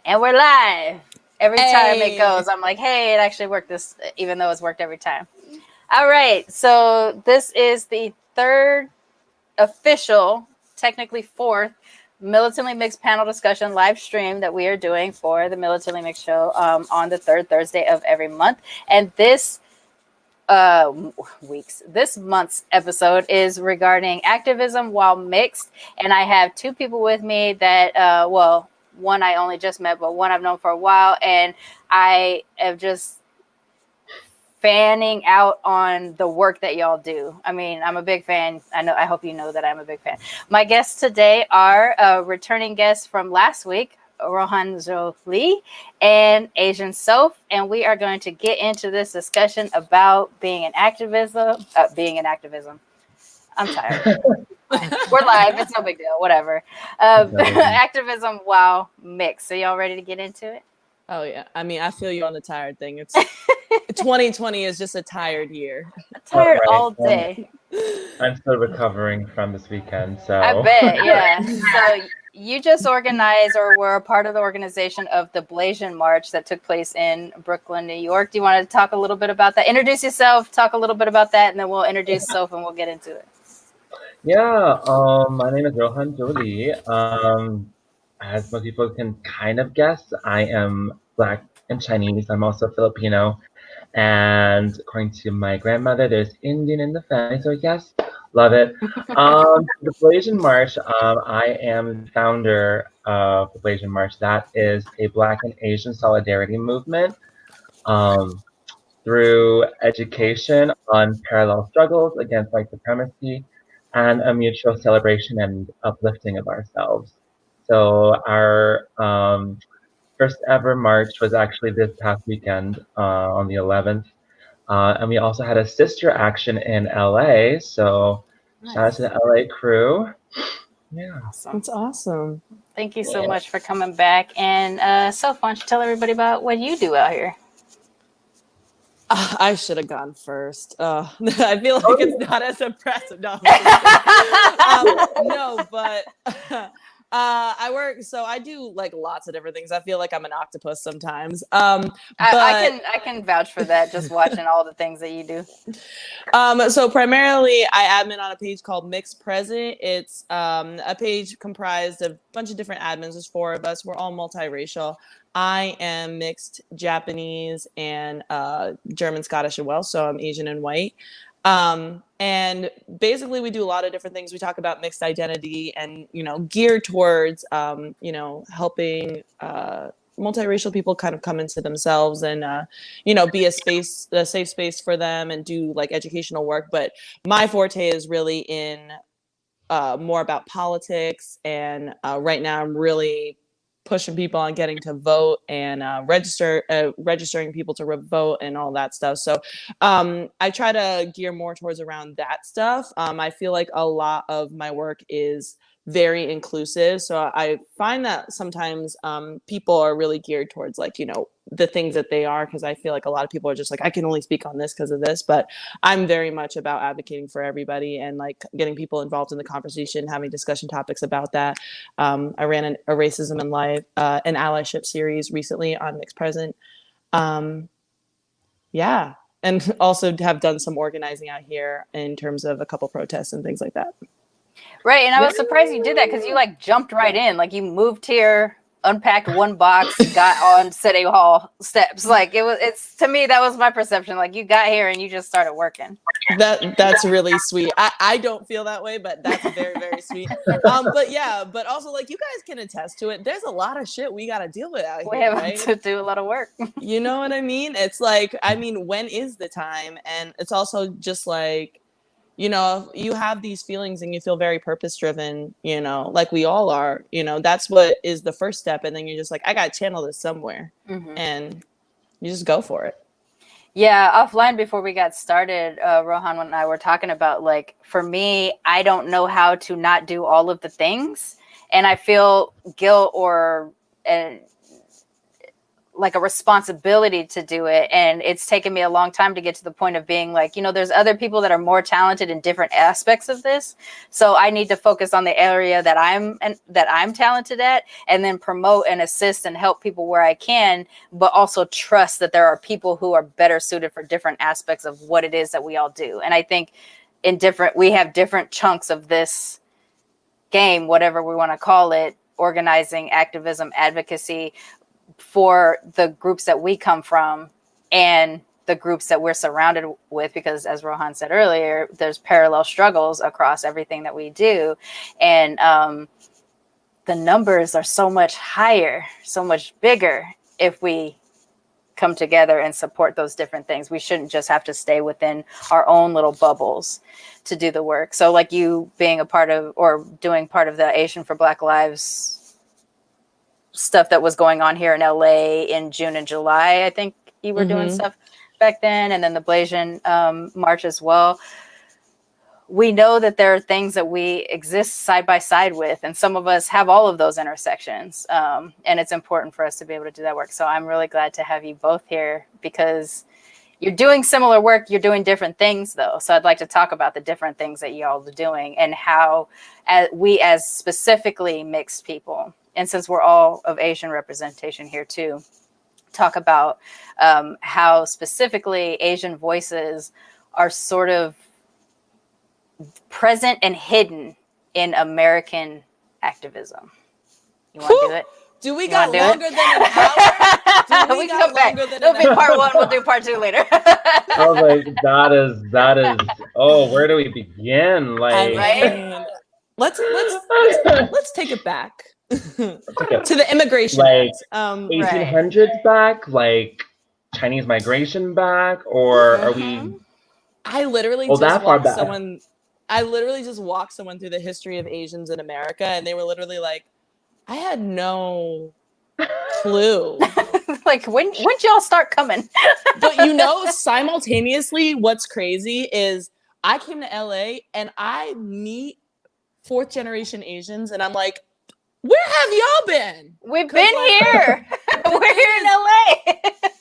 And we're live. Every time it Hey. goes, I'm like, hey, it actually worked this, even though it's worked every time. All right. So this is the third official, technically fourth, Militantly Mixed panel discussion live stream that we are doing for the Militantly Mixed show on the third Thursday of every month. And this this month's episode is regarding activism while mixed. And I have two people with me that, one I only just met, but one I've known for a while. And I am just fanning out on the work that y'all do. I mean, I'm a big fan. I hope you know that I'm a big fan. My guests today are returning guests from last week, Rohan Zhou-Lee and Asian Soph, and we are going to get into this discussion about being an activism. I'm tired. We're live. It's no big deal. Whatever. Activism while mixed. So y'all ready to get into it? Oh yeah. I mean, I feel you on the tired thing. It's 2020 is just a tired year. Tired all day. I'm still recovering from this weekend, so I bet, yeah. So you just organized or were a part of the organization of the Blasian March that took place in Brooklyn, New York. Do you want to talk a little bit about that? Introduce yourself, talk a little bit about that, and then we'll introduce Soph and we'll get into it. Yeah, my name is Rohan Zhou-Lee. As most people can kind of guess, I am Black and Chinese. I'm also Filipino. And according to my grandmother, there's Indian in the family, so yes, love it. The Blasian March, I am the founder of the Blasian March. That is a Black and Asian solidarity movement through education on parallel struggles against white supremacy and a mutual celebration and uplifting of ourselves. So our first ever march was actually this past weekend on the 11th. And we also had a sister action in LA. So Nice. shout out to the LA crew. Yeah. Awesome. That's awesome. Thank you so much for coming back. And Soph, why don't you tell everybody about what you do out here? I should have gone first. I feel like it's not as impressive. No, no, but I work. So I do like lots of different things. I feel like I'm an octopus sometimes. I can vouch for that. Just watching all the things that you do. So primarily, I admin on a page called Mixed Present. It's a page comprised of a bunch of different admins. There's 4 of us. We're all multiracial. I am mixed Japanese and German, Scottish as well. So I'm Asian and white. And basically we do a lot of different things. We talk about mixed identity and, geared towards, helping multiracial people kind of come into themselves and, be a safe space for them and do like educational work. But my forte is really in more about politics. And right now I'm really pushing people on getting to vote and registering people to vote and all that stuff. So I try to gear more towards around that stuff. I feel like a lot of my work is very inclusive. So I find that sometimes people are really geared towards like, the things that they are, because I feel like a lot of people are just like, I can only speak on this because of this, but I'm very much about advocating for everybody and like getting people involved in the conversation, having discussion topics about that. I ran a racism in life, an allyship series recently on Mixed Present. Yeah. And also have done some organizing out here in terms of a couple protests and things like that. Right. And I was surprised you did that because you like jumped right in. Like you moved here, unpacked one box, got on City Hall steps. Like it's to me, that was my perception. Like you got here and you just started working. That's really sweet. I don't feel that way, but that's very, very sweet. But also like you guys can attest to it. There's a lot of shit we got to deal with out here. We have right? to do a lot of work. You know what I mean? It's like, when is the time? And it's also just like, you have these feelings and you feel very purpose driven, like we all are, that's what is the first step. And then you're just like, I got to channel this somewhere. Mm-hmm. And you just go for it. Yeah. Offline before we got started, Rohan and I were talking about like, for me, I don't know how to not do all of the things. And I feel guilt or like a responsibility to do it. And it's taken me a long time to get to the point of being like, you know, there's other people that are more talented in different aspects of this. So I need to focus on the area that I'm talented at, and then promote and assist and help people where I can, but also trust that there are people who are better suited for different aspects of what it is that we all do. And I think we have different chunks of this game, whatever we want to call it, organizing, activism, advocacy, for the groups that we come from and the groups that we're surrounded with, because as Rohan said earlier, there's parallel struggles across everything that we do. And the numbers are so much higher, so much bigger if we come together and support those different things. We shouldn't just have to stay within our own little bubbles to do the work. So like you being a part of, or doing part of the Asian for Black Lives stuff that was going on here in LA in June and July, I think you were doing stuff back then, and then the Blasian March as well. We know that there are things that we exist side by side with, and some of us have all of those intersections, and it's important for us to be able to do that work. So I'm really glad to have you both here, because you're doing similar work, you're doing different things though. So I'd like to talk about the different things that y'all are doing, and how we as specifically mixed people, and since we're all of Asian representation here too, talk about how specifically Asian voices are sort of present and hidden in American activism. You want to do it? Do we got longer than an hour? Do we can come back. It'll be part one. We'll do part two later. I was like, that is. Oh, where do we begin? Like, right? Let's take it back to the immigration, like Act. 1800s back, like Chinese migration back, or are we? I literally just walked someone through the history of Asians in America, and they were literally like, I had no clue. Like, when y'all start coming? But you know, simultaneously, what's crazy is I came to LA and I meet 4th generation Asians, and I'm like, where have y'all been? We've been here. We're here in LA.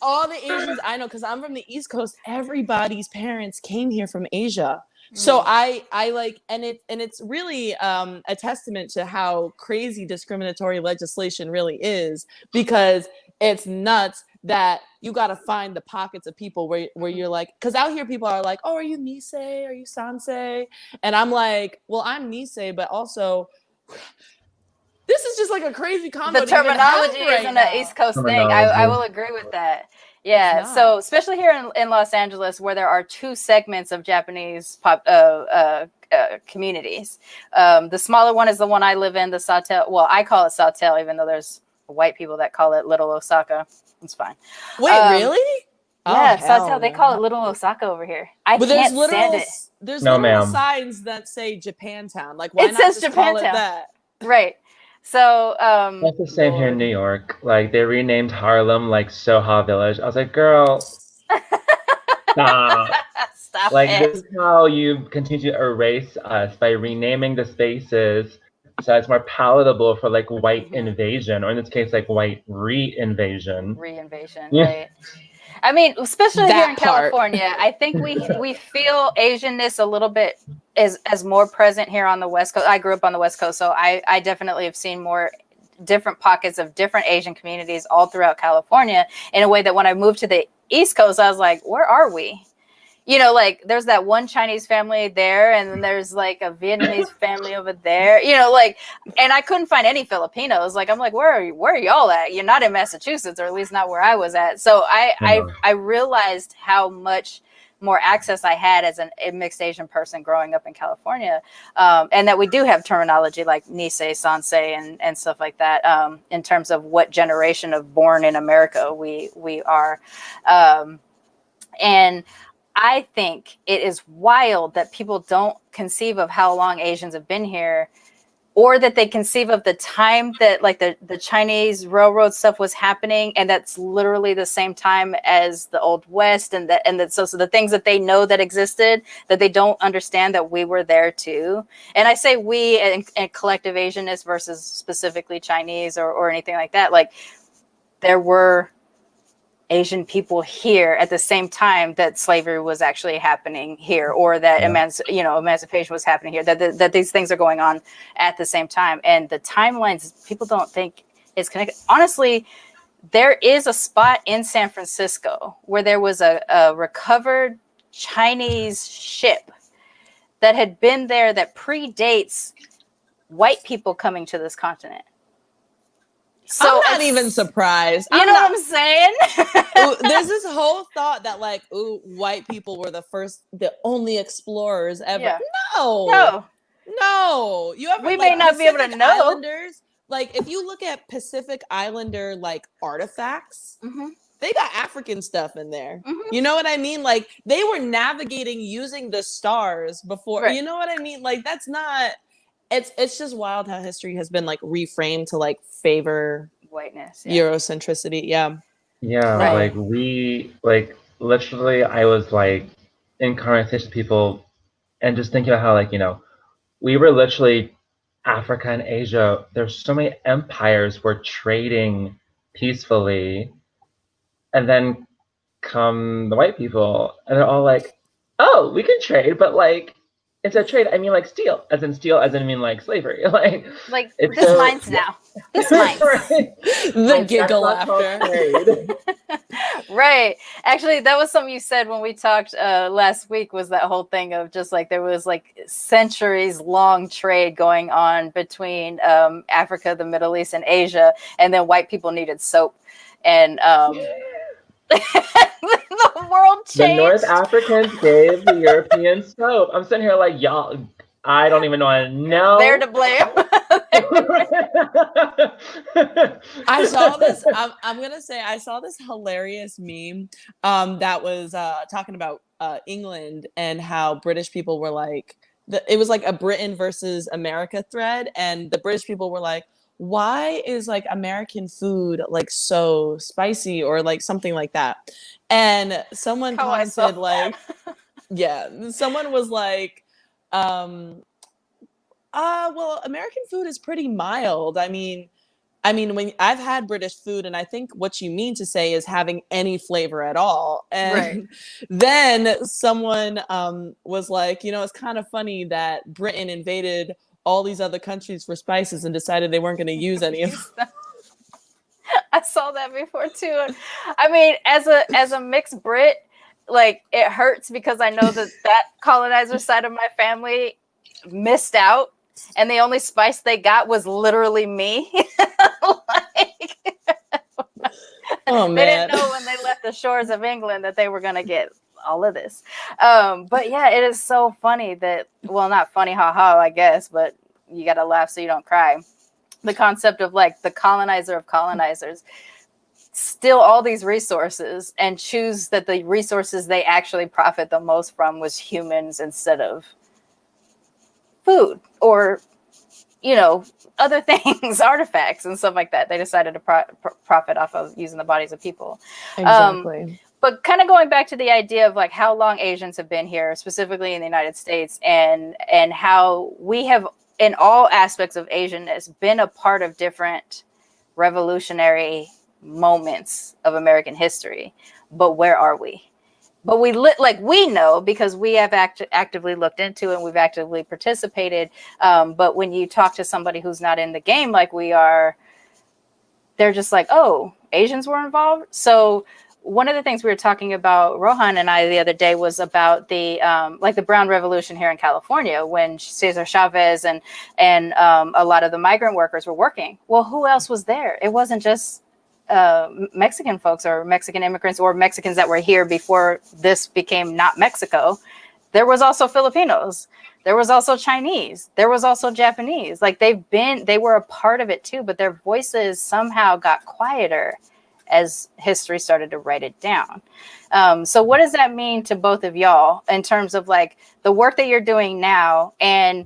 All the Asians I know, because I'm from the East Coast, everybody's parents came here from Asia. So I like, and it's really a testament to how crazy discriminatory legislation really is, because it's nuts that you got to find the pockets of people where you're like, because out here people are like, oh, are you Nisei? Are you Sansei? And I'm like, well, I'm Nisei, but also this is just like a crazy combo. The terminology isn't an East Coast thing. I will agree with that. Yeah, so especially here in Los Angeles, where there are 2 segments of Japanese communities. The smaller one is the one I live in, the Sawtelle. Well, I call it Sawtelle, even though there's white people that call it Little Osaka. It's fine. Wait, really? Yeah, Sawtelle. They call it Little Osaka over here. Can't stand it. There's literal signs that say Japantown. Like, why it not says just call it Japantown. that? Right. So that's the same here in New York. Like, they renamed Harlem like Soho Village. I was like, girl, stop. Stop like it. This is how you continue to erase us, by renaming the spaces so it's more palatable for like white invasion, or in this case, like white reinvasion. Right. I mean, especially here in California, I think we feel Asianness a little bit as more present here on the West Coast. I grew up on the West Coast, so I definitely have seen more different pockets of different Asian communities all throughout California, in a way that when I moved to the East Coast, I was like, where are we? You know, like, there's that one Chinese family there, and then there's like a Vietnamese family over there, you know, like, and I couldn't find any Filipinos. Like, I'm like, where are y'all at? You're not in Massachusetts, or at least not where I was at. So I realized how much more access I had as a mixed Asian person growing up in California, and that we do have terminology like Nisei, Sansei, and stuff like that, in terms of what generation of born in America we are, and I think it is wild that people don't conceive of how long Asians have been here, or that they conceive of the time that like the Chinese railroad stuff was happening, and that's literally the same time as the Old West, and that so the things that they know that existed, that they don't understand that we were there too. And I say we and collective Asianness versus specifically Chinese or anything like that. Like, there were Asian people here at the same time that slavery was actually happening here, or that emancipation was happening here, that these things are going on at the same time. And the timelines, people don't think is connected. Honestly, there is a spot in San Francisco where there was a recovered Chinese ship that had been there that predates white people coming to this continent. So I'm not even surprised. You know what I'm saying? There's this whole thought that like, ooh, white people were the only explorers ever. Yeah. No. You ever, we may not be able to know. Islanders, like if you look at Pacific Islander like artifacts, they got African stuff in there. You know what I mean? Like they were navigating using the stars before. Right. You know what I mean? Like that's not. It's just wild how history has been like reframed to like favor whiteness, Eurocentricity. Yeah. Right. Like literally I was like in conversation with people and just thinking about how like, we were literally Africa and Asia. There's so many empires were trading peacefully, and then come the white people and they're all like, oh, we can trade, but like instead of trade, I mean like steal, as in I mean like slavery. Like this mine's now. This mine's. Right. The giggle laughter. Right. Actually, that was something you said when we talked last week, was that whole thing of just like there was like centuries long trade going on between Africa, the Middle East, and Asia, and then white people needed soap. And the world changed. The North Africans gave the Europeans soap. I'm sitting here like, y'all, I don't even know. They're to blame. I saw this. I'm gonna say I saw this hilarious meme that was talking about England and how British people were like, it was like a Britain versus America thread, and the British people were like, why is like American food like so spicy, or like something like that? And someone commented like, someone was like, well, American food is pretty mild. I mean, when I've had British food, and I think what you mean to say is having any flavor at all. And then someone was like, it's kind of funny that Britain invaded all these other countries for spices and decided they weren't going to use any of them. I saw that before too. I mean, as a mixed Brit, like it hurts because I know that colonizer side of my family missed out, and the only spice they got was literally me. Oh man! They didn't know when they left the shores of England that they were going to get all of this. But yeah, it is so funny that, well, not funny, haha, I guess, but you got to laugh so you don't cry. The concept of like the colonizer of colonizers steal all these resources and choose that the resources they actually profit the most from was humans instead of food or, other things, artifacts and stuff like that. They decided to profit off of using the bodies of people. Exactly. But kind of going back to the idea of like how long Asians have been here, specifically in the United States, and how we have, in all aspects of Asianness, been a part of different revolutionary moments of American history. But where are we? But we know because we have actively looked into it and we've actively participated. But when you talk to somebody who's not in the game like we are, they're just like, oh, Asians were involved. So one of the things we were talking about, Rohan and I, the other day was about the the Brown Revolution here in California, when Cesar Chavez and a lot of the migrant workers were working. Well, who else was there? It wasn't just Mexican folks or Mexican immigrants or Mexicans that were here before this became not Mexico. There was also Filipinos. There was also Chinese. There was also Japanese. Like they were a part of it too, but their voices somehow got quieter as history started to write it down. So what does that mean to both of y'all in terms of like the work that you're doing now and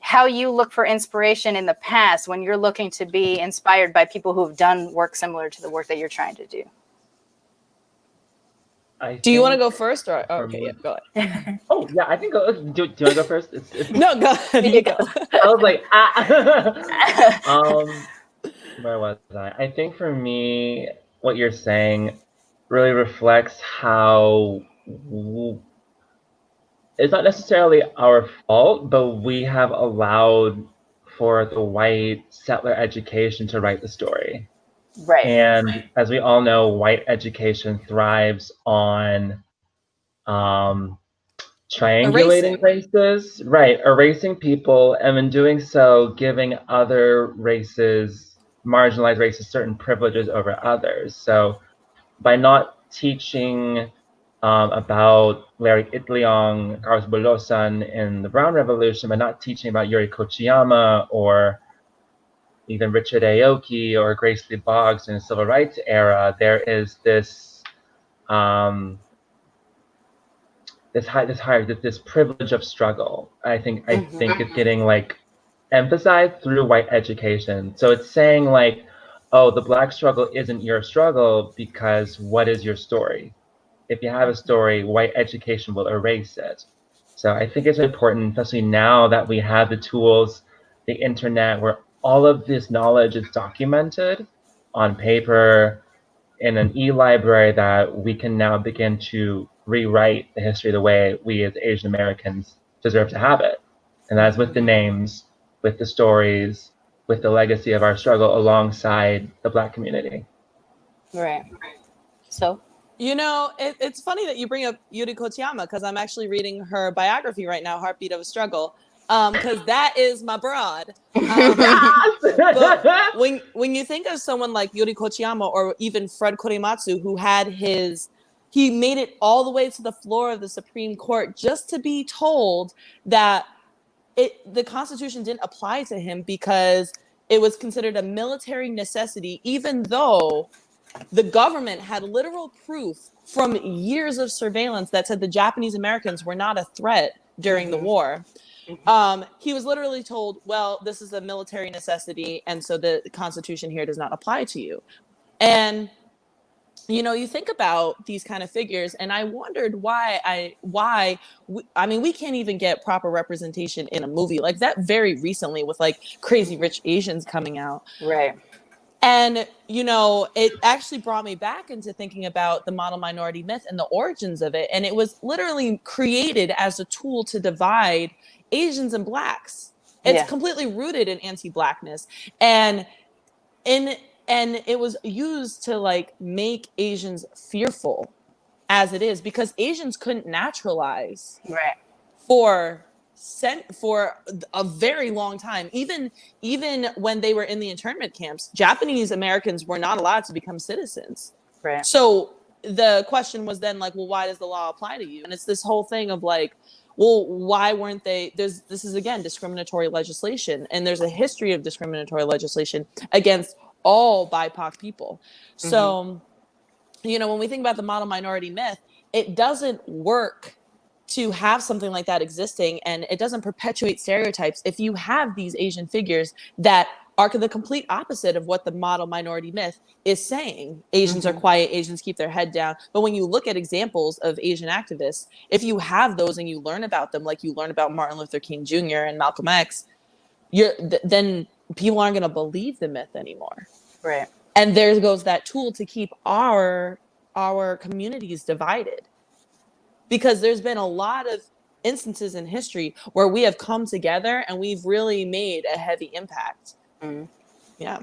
how you look for inspiration in the past when you're looking to be inspired by people who've done work similar to the work that you're trying to do? Do you want to go first? Or okay, go ahead. Oh yeah, I can go. Do you want to go first? No, go ahead. You go. I was like, where was I? I think for me, what you're saying really reflects how it's not necessarily our fault, but we have allowed for the white settler education to write the story. Right. And as we all know, white education thrives on triangulating races, right, erasing people, and in doing so, giving other races, marginalized races, certain privileges over others. So by not teaching about Larry Itliong, Carlos Bolosan in the Brown Revolution, but not teaching about Yuri Kochiyama or even Richard Aoki or Grace Lee Boggs in the Civil Rights era, there is this this privilege of struggle. I think it's getting like emphasized through white education. So it's saying like, oh, the Black struggle isn't your struggle because what is your story? If you have a story, white education will erase it. So I think it's important, especially now that we have the tools, the internet, where all of this knowledge is documented on paper in an e-library, that we can now begin to rewrite the history the way we as Asian Americans deserve to have it. And that's with the names, with the stories, with the legacy of our struggle alongside the Black community. Right. So? You know, it's funny that you bring up Yuri Kochiyama, because I'm actually reading her biography right now, Heartbeat of a Struggle, because that is my broad. But when you think of someone like Yuri Kochiyama or even Fred Korematsu, who had he made it all the way to the floor of the Supreme Court just to be told that the Constitution didn't apply to him because it was considered a military necessity, even though the government had literal proof from years of surveillance that said the Japanese Americans were not a threat during the war. He was literally told, well, this is a military necessity, and so the Constitution here does not apply to you. And, you know, you think about these kind of figures, and I wondered we can't even get proper representation in a movie like that very recently with like Crazy Rich Asians coming out. Right. And, you know, it actually brought me back into thinking about the model minority myth and the origins of it. And it was literally created as a tool to divide Asians and Blacks. It's completely rooted in anti-Blackness. And it was used to like make Asians fearful as it is, because Asians couldn't naturalize for a very long time. Even when they were in the internment camps, Japanese Americans were not allowed to become citizens. Right. So the question was then like, well, why does the law apply to you? And it's this whole thing of like, well, why weren't they? This is again discriminatory legislation, and there's a history of discriminatory legislation against all BIPOC people. So, you know, when we think about the model minority myth, it doesn't work to have something like that existing, and it doesn't perpetuate stereotypes if you have these Asian figures that are the complete opposite of what the model minority myth is saying. Asians are quiet, Asians keep their head down. But when you look at examples of Asian activists, if you have those and you learn about them, like you learn about Martin Luther King Jr. and Malcolm X, then people aren't going to believe the myth anymore. Right. And there goes that tool to keep our communities divided. Because there's been a lot of instances in history where we have come together and we've really made a heavy impact. Yeah.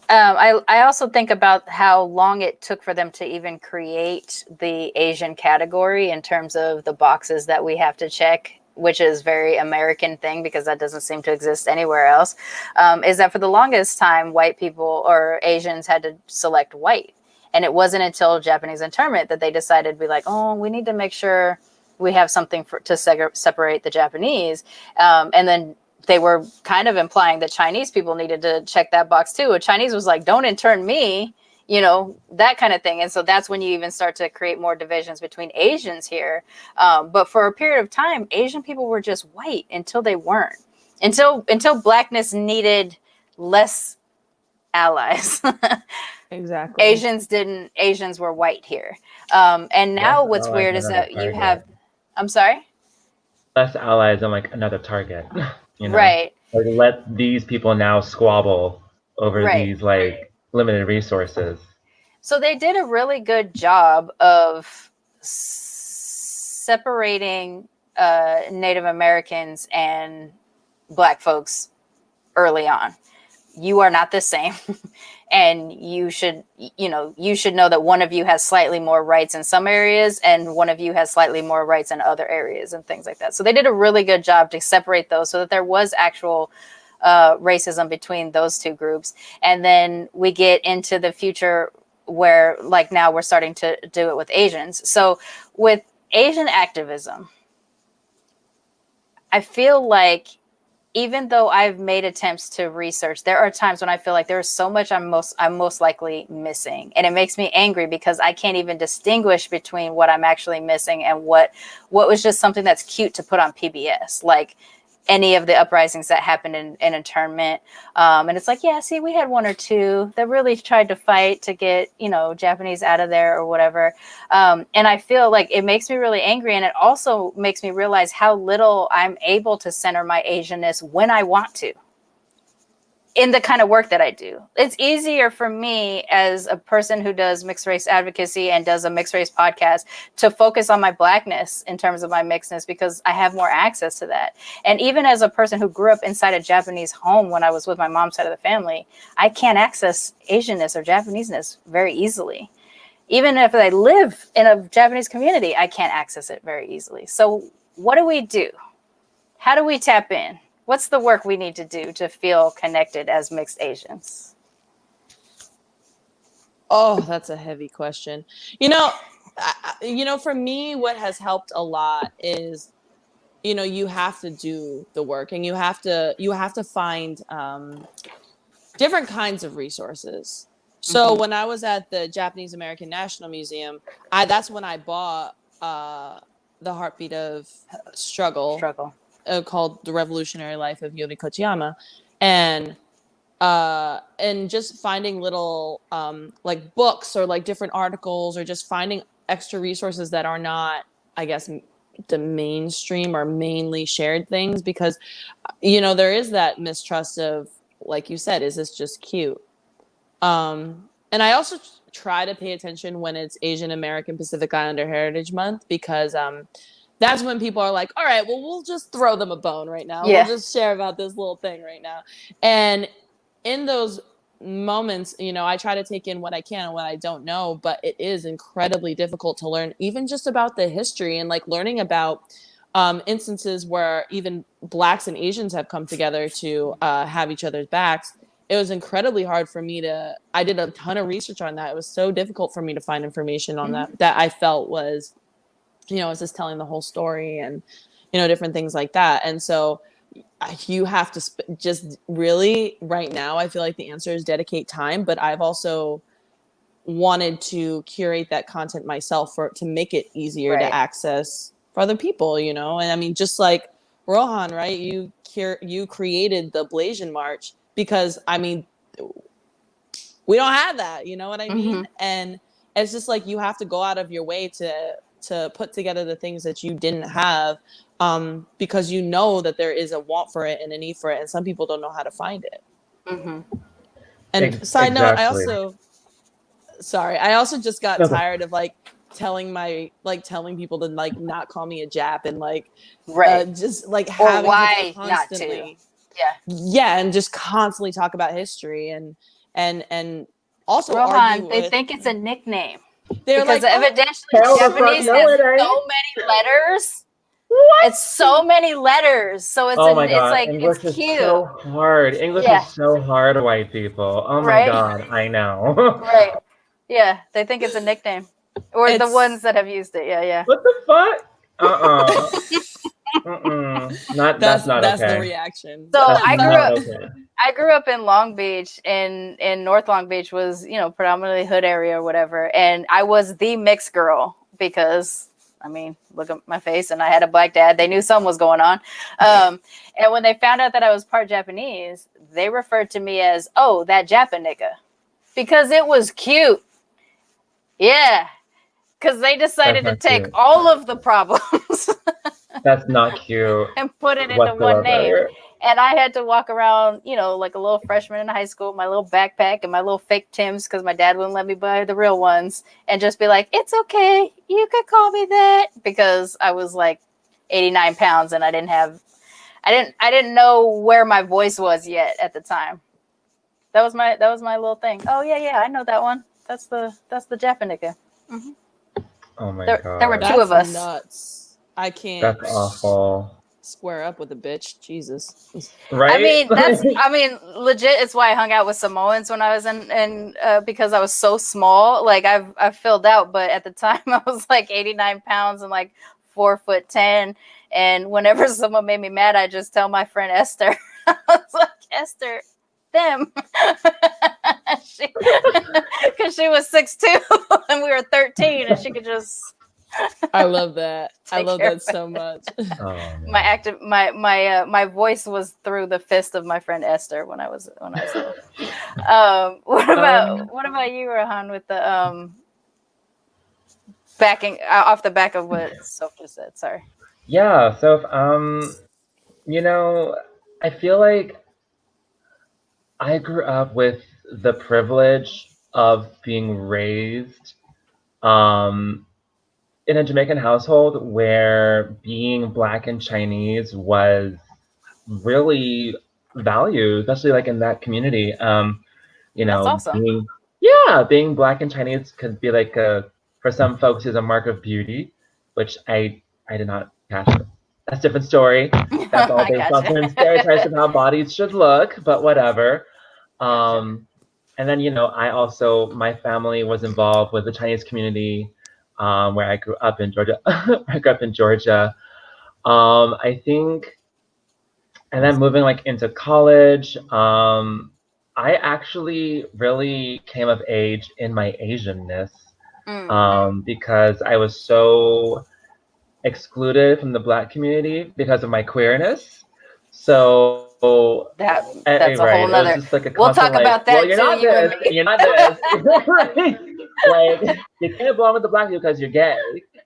I also think about how long it took for them to even create the Asian category in terms of the boxes that we have to check, which is very American thing because that doesn't seem to exist anywhere else, is that for the longest time, white people or Asians had to select white. And it wasn't until Japanese internment that they decided to be like, oh, we need to make sure we have something to separate the Japanese. And then they were kind of implying that Chinese people needed to check that box too. And Chinese was like, don't intern me, you know, that kind of thing. And so that's when you even start to create more divisions between Asians here. But for a period of time, Asian people were just white until they weren't. Until Blackness needed less allies. Exactly. Asians were white here. And now what's weird is that you have, I'm sorry? Less allies and like another target. You know? Right. Like let these people now squabble over these like limited resources. So they did a really good job of separating Native Americans and Black folks early on. You are not the same. And you should know that one of you has slightly more rights in some areas and one of you has slightly more rights in other areas and things like that. So they did a really good job to separate those so that there was actual racism between those two groups. And then we get into the future where, like, now we're starting to do it with Asians. So with Asian activism, I feel like even though I've made attempts to research, there are times when I feel like there's so much I'm most likely missing. And it makes me angry because I can't even distinguish between what I'm actually missing and what was just something that's cute to put on PBS. Like any of the uprisings that happened in internment. And it's like, yeah, see, we had one or two that really tried to fight to get, Japanese out of there or whatever. And I feel like it makes me really angry. And it also makes me realize how little I'm able to center my Asianness when I want to in the kind of work that I do. It's easier for me as a person who does mixed race advocacy and does a mixed race podcast to focus on my Blackness in terms of my mixedness because I have more access to that. And even as a person who grew up inside a Japanese home when I was with my mom's side of the family, I can't access Asianness or Japaneseness very easily. Even if I live in a Japanese community, I can't access it very easily. So what do we do? How do we tap in? What's the work we need to do to feel connected as mixed Asians? Oh, that's a heavy question. For me, what has helped a lot is, you have to do the work and you have to find different kinds of resources. So when I was at the Japanese American National Museum, that's when I bought The Heartbeat of Struggle. Called The Revolutionary Life of Yomi Kochiyama, and just finding little like books or like different articles or just finding extra resources that are not, I guess, the mainstream or mainly shared things, because there is that mistrust of, like you said, is this just cute? And I also try to pay attention when it's Asian American Pacific Islander Heritage Month, because that's when people are like, all right, well, we'll just throw them a bone right now. Yeah. We'll just share about this little thing right now. And in those moments, I try to take in what I can and what I don't know, but it is incredibly difficult to learn even just about the history and like learning about instances where even Blacks and Asians have come together to have each other's backs. It was incredibly hard for me I did a ton of research on that. It was so difficult for me to find information on that I felt was, is this telling the whole story and, different things like that. And so you have to just really right now, I feel like the answer is dedicate time, but I've also wanted to curate that content myself to make it easier to access for other people, and I mean, just like Rohan, right? You created the Blasian March because, I mean, we don't have that, you know what I mean? And it's just like, you have to go out of your way to put together the things that you didn't have, because that there is a want for it and a need for it, and some people don't know how to find it. And side note, I also just got tired of like telling people to like not call me a Jap and like just like having why constantly not to. And just constantly talk about history and also Rohan, they think it's a nickname. They're because like, evidently Japanese has so many letters. What? It's so many letters. So it's my God. It's like English it's cute. Is so hard. English is so hard, white people. Oh my God, I know. Right. Yeah, they think it's a nickname. Or the ones that have used it. Yeah. What the fuck? That's not that's okay. The reaction. So I grew up in Long Beach, in North Long Beach was, predominantly hood area or whatever. And I was the mixed girl because, I mean, look at my face and I had a Black dad. They knew something was going on. And when they found out that I was part Japanese, they referred to me as, oh, that Japa nigga, because it was cute. Yeah. Because they decided to take all of the problems. That's not cute. And put it into one name. And I had to walk around, you know, like a little freshman in high school, my little backpack and my little fake Timbs because my dad wouldn't let me buy the real ones, and just be like, it's okay, you could call me that, because I was like 89 pounds and I didn't know where my voice was yet at the time. That was my little thing. Oh yeah, I know that one. That's the Japanica. Mm-hmm. Oh my God. There were That's two of us. Nuts. I can't. That's awful. Square up with a bitch. Jesus. Right? I mean, legit. It's why I hung out with Samoans when I was in because I was so small. Like I've filled out, but at the time I was like 89 pounds and like 4'10". And whenever someone made me mad, I just tell my friend Esther. I was like, Esther, them. Because she was 6'2" and we were 13, and she could just. I love that. I love that so much. Oh, my voice was through the fist of my friend Esther when I was little. What about you, Rohan, with the backing off the back of what Sophia said? Sorry. Yeah, so you know, I feel like I grew up with the privilege of being raised in a Jamaican household where being Black and Chinese was really valued, especially like in that community. You know, That's awesome. being Black and Chinese could be like for some folks is a mark of beauty, which I did not catch. That's a different story. That's all based on certain stereotypes of how bodies should look, but whatever. And then, you know, my family was involved with the Chinese community where I grew up in Georgia. I grew up in Georgia. I think, and then moving like into college, I actually really came of age in my Asianness because I was so excluded from the Black community because of my queerness. So that's a whole nother. Like we'll talk about that. Well, you're not this. You're not this. Like you can't belong with the Black people because you're gay,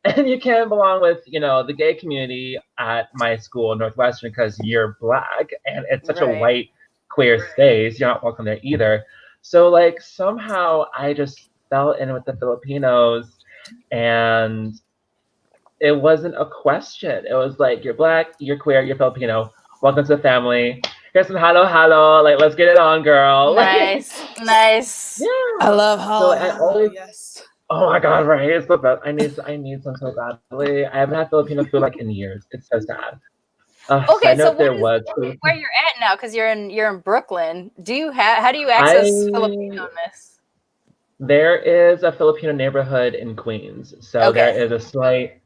and you can't belong with the gay community at my school, Northwestern, because you're Black, and it's such a white queer space. You're not welcome there either. So like somehow I just fell in with the Filipinos, and it wasn't a question. It was like, you're Black, you're queer, you're Filipino. Welcome to the family. Here's some hello. Like, let's get it on, girl. Nice. Yeah. I love hello. So I always, yes. Oh my God, right? It's the best. I need some so badly. I haven't had Filipino food like in years. It's so sad. Okay, so where you're at now? Because you're in Brooklyn. How do you access Filipino-ness? There is a Filipino neighborhood in Queens, so there is a slight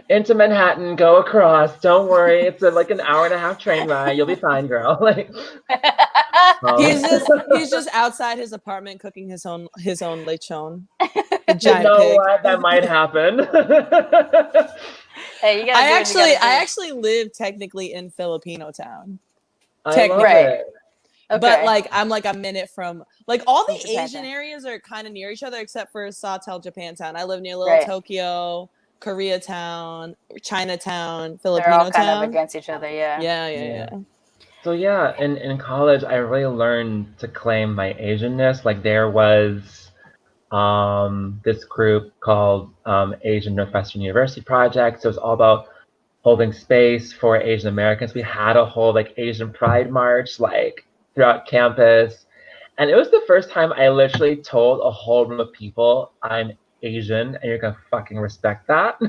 into Manhattan. Go across. Don't worry, it's like an hour and a half train ride. You'll be fine, girl. Like he's just outside his apartment cooking his own lechon. You know what? That might happen. Hey, I actually live technically in Filipino town. I love it. Okay. But like I'm like a minute from like all the Asian areas are kind of near each other except for Sawtell, Japantown. I live near Little Tokyo, Koreatown, Chinatown, Filipino They're all town. kind of against each other, Yeah. So in college I really learned to claim my Asianness. Like there was this group called Asian Northwestern University Project. So it was all about holding space for Asian Americans. We had a whole like Asian Pride March like throughout campus. And it was the first time I literally told a whole room of people I'm Asian and you're gonna fucking respect that.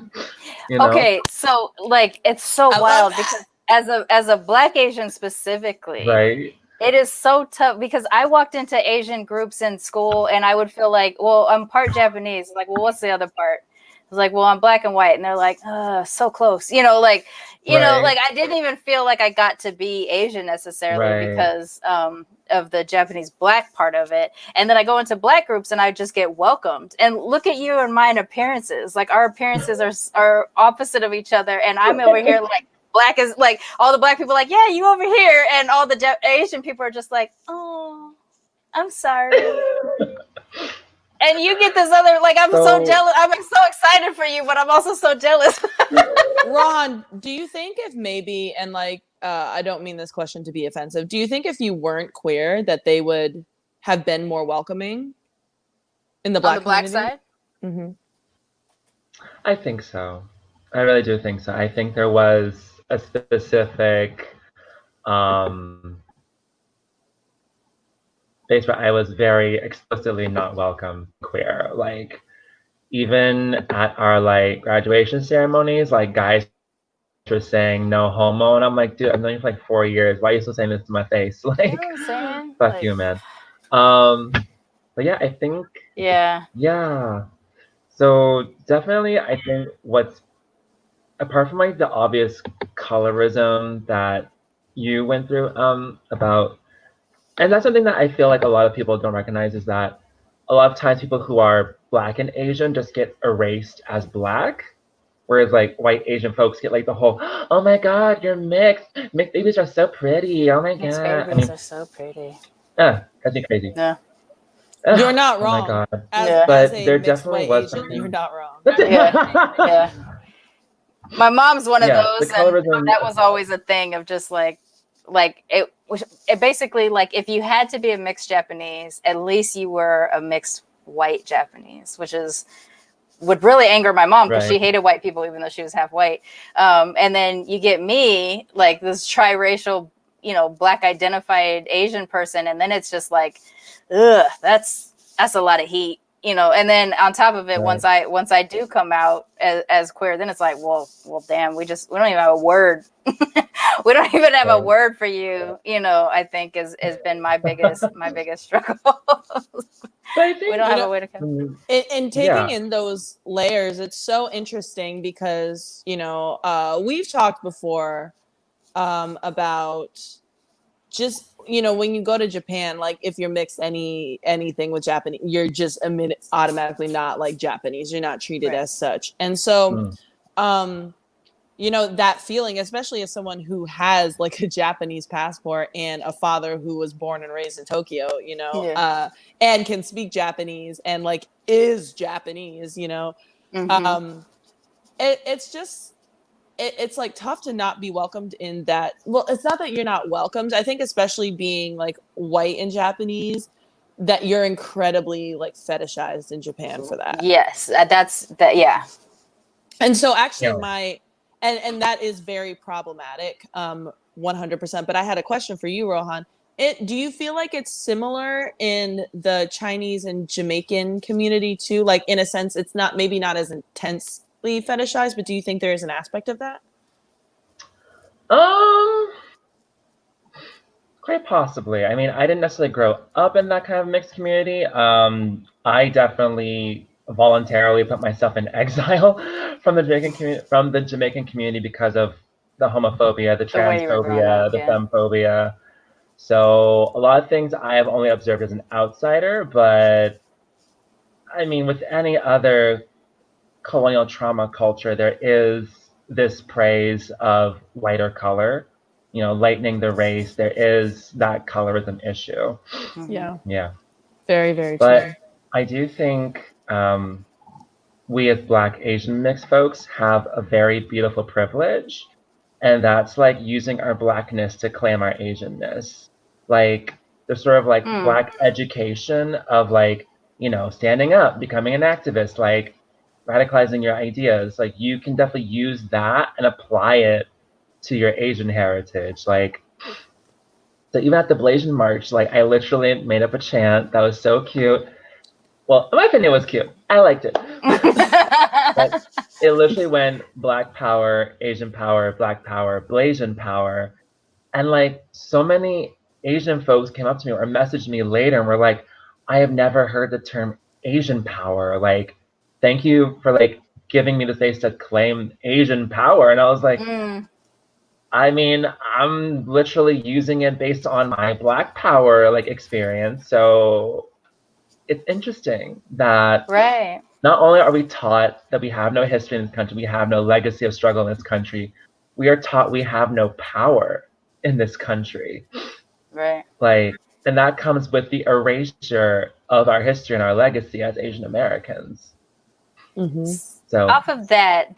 Okay, so like it's so wild because as a Black Asian specifically, right? It is so tough because I walked into Asian groups in school and I would feel like, well, I'm part Japanese. Like, well, what's the other part? I was like, well, I'm Black and white. And they're like, so close. Know, like I didn't even feel like I got to be Asian necessarily because of the Japanese Black part of it. And then I go into Black groups and I just get welcomed. And look at you and mine appearances. Like our appearances are opposite of each other. And I'm over here like, Black is like all the Black people are like, yeah, you over here, and all the Asian people are just like, oh, I'm sorry. And you get this other like, I'm so jealous. I'm so excited for you, but I'm also so jealous. Rohan, do you think if maybe, and like, I don't mean this question to be offensive, do you think if you weren't queer that they would have been more welcoming in the On Black the Black community? side? Mm-hmm. I think so. I really do think so. I think there was a specific place where I was very explicitly not welcome queer. Like even at our like graduation ceremonies, like guys were saying no homo, and I'm like, dude, I've known you for like 4 years. Why are you still saying this to my face? You Like, know what I'm saying? fuck Like, you, man. But yeah, I think yeah. yeah. So definitely, I think what's apart from like the obvious colorism that you went through about, and that's something that I feel like a lot of people don't recognize, is that a lot of times people who are Black and Asian just get erased as Black, whereas like white Asian folks get like the whole, oh my God, you're mixed. Mixed babies are so pretty. Oh my Mixed God. I babies mean, are so pretty. that's crazy. Yeah. You're not Oh my wrong. God. As Yeah. as But a there mixed definitely white was Asian, you're something. not wrong. Yeah. Yeah. My mom's one of Yeah, the those, and colorism. that was always a thing of just like it basically, like, if you had to be a mixed Japanese, at least you were a mixed white Japanese, which would really anger my mom because she Right. hated white people even though she was half white. And then you get me, like this triracial, Black identified Asian person, and then it's just like, ugh, that's a lot of heat. And then on top of it, Right. once I do come out as queer, then it's like, well, damn, we don't even have a word. We don't even have a Right. word for you. I think has been my biggest struggle. But I think We don't have a way to come. And taking yeah. in those layers, it's so interesting because we've talked before about just when you go to Japan, like if you're mixed anything with Japanese, you're just automatically not like Japanese. You're not treated Right. as such, and so Mm. that feeling, especially as someone who has like a Japanese passport and a father who was born and raised in Tokyo, Yeah. and can speak Japanese and like is Japanese, Mm-hmm. it's just it's like tough to not be welcomed in that. Well, it's not that you're not welcomed. I think especially being like white and Japanese, that you're incredibly like fetishized in Japan for that. Yes, that's that. Yeah. And so actually Yeah. and that is very problematic, 100%. But I had a question for you, Rohan. Do you feel like it's similar in the Chinese and Jamaican community too? Like in a sense, it's maybe not as intensely fetishized, but do you think there is an aspect of that? Quite possibly. I mean, I didn't necessarily grow up in that kind of mixed community. I definitely voluntarily put myself in exile from the Jamaican community because of the homophobia, the The way you were growing up. transphobia, the Yeah. femphobia. So a lot of things I have only observed as an outsider, but I mean, with any other colonial trauma culture, there is this praise of lighter color, lightening the race. There is that colorism issue. Mm-hmm. Yeah. Yeah. Very, very But true. I do think we as Black Asian mixed folks have a very beautiful privilege. And that's like using our Blackness to claim our Asianness. Like the sort of like Black education of like, standing up, becoming an activist, like radicalizing your ideas. Like you can definitely use that and apply it to your Asian heritage. Like, so even at the Blasian March, like I literally made up a chant that was so cute. Well, in my opinion, it was cute. I liked it. But it literally went Black Power, Asian Power, Black Power, Blasian Power. And like so many Asian folks came up to me or messaged me later and were like, I have never heard the term Asian power. Like, thank you for like giving me the space to claim Asian power. And I was like, I mean, I'm literally using it based on my Black power like experience. So it's interesting that Right. not only are we taught that we have no history in this country, we have no legacy of struggle in this country, we are taught we have no power in this country. Right. Like, and that comes with the erasure of our history and our legacy as Asian Americans. Mm-hmm. So off of that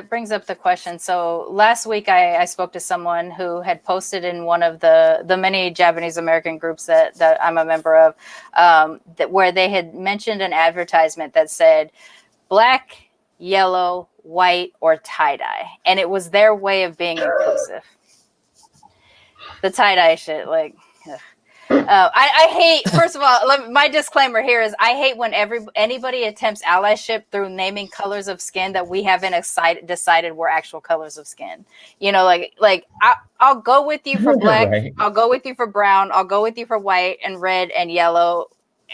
brings up the question. So last week I spoke to someone who had posted in one of the many Japanese American groups that I'm a member of, where they had mentioned an advertisement that said black, yellow, white, or tie-dye, and it was their way of being inclusive. The tie-dye shit, like, ugh. I hate. First of all, my disclaimer here is I hate when anybody attempts allyship through naming colors of skin that we haven't decided were actual colors of skin. You know, like I'll go with you for black. Right. I'll go with you for brown. I'll go with you for white and red and yellow.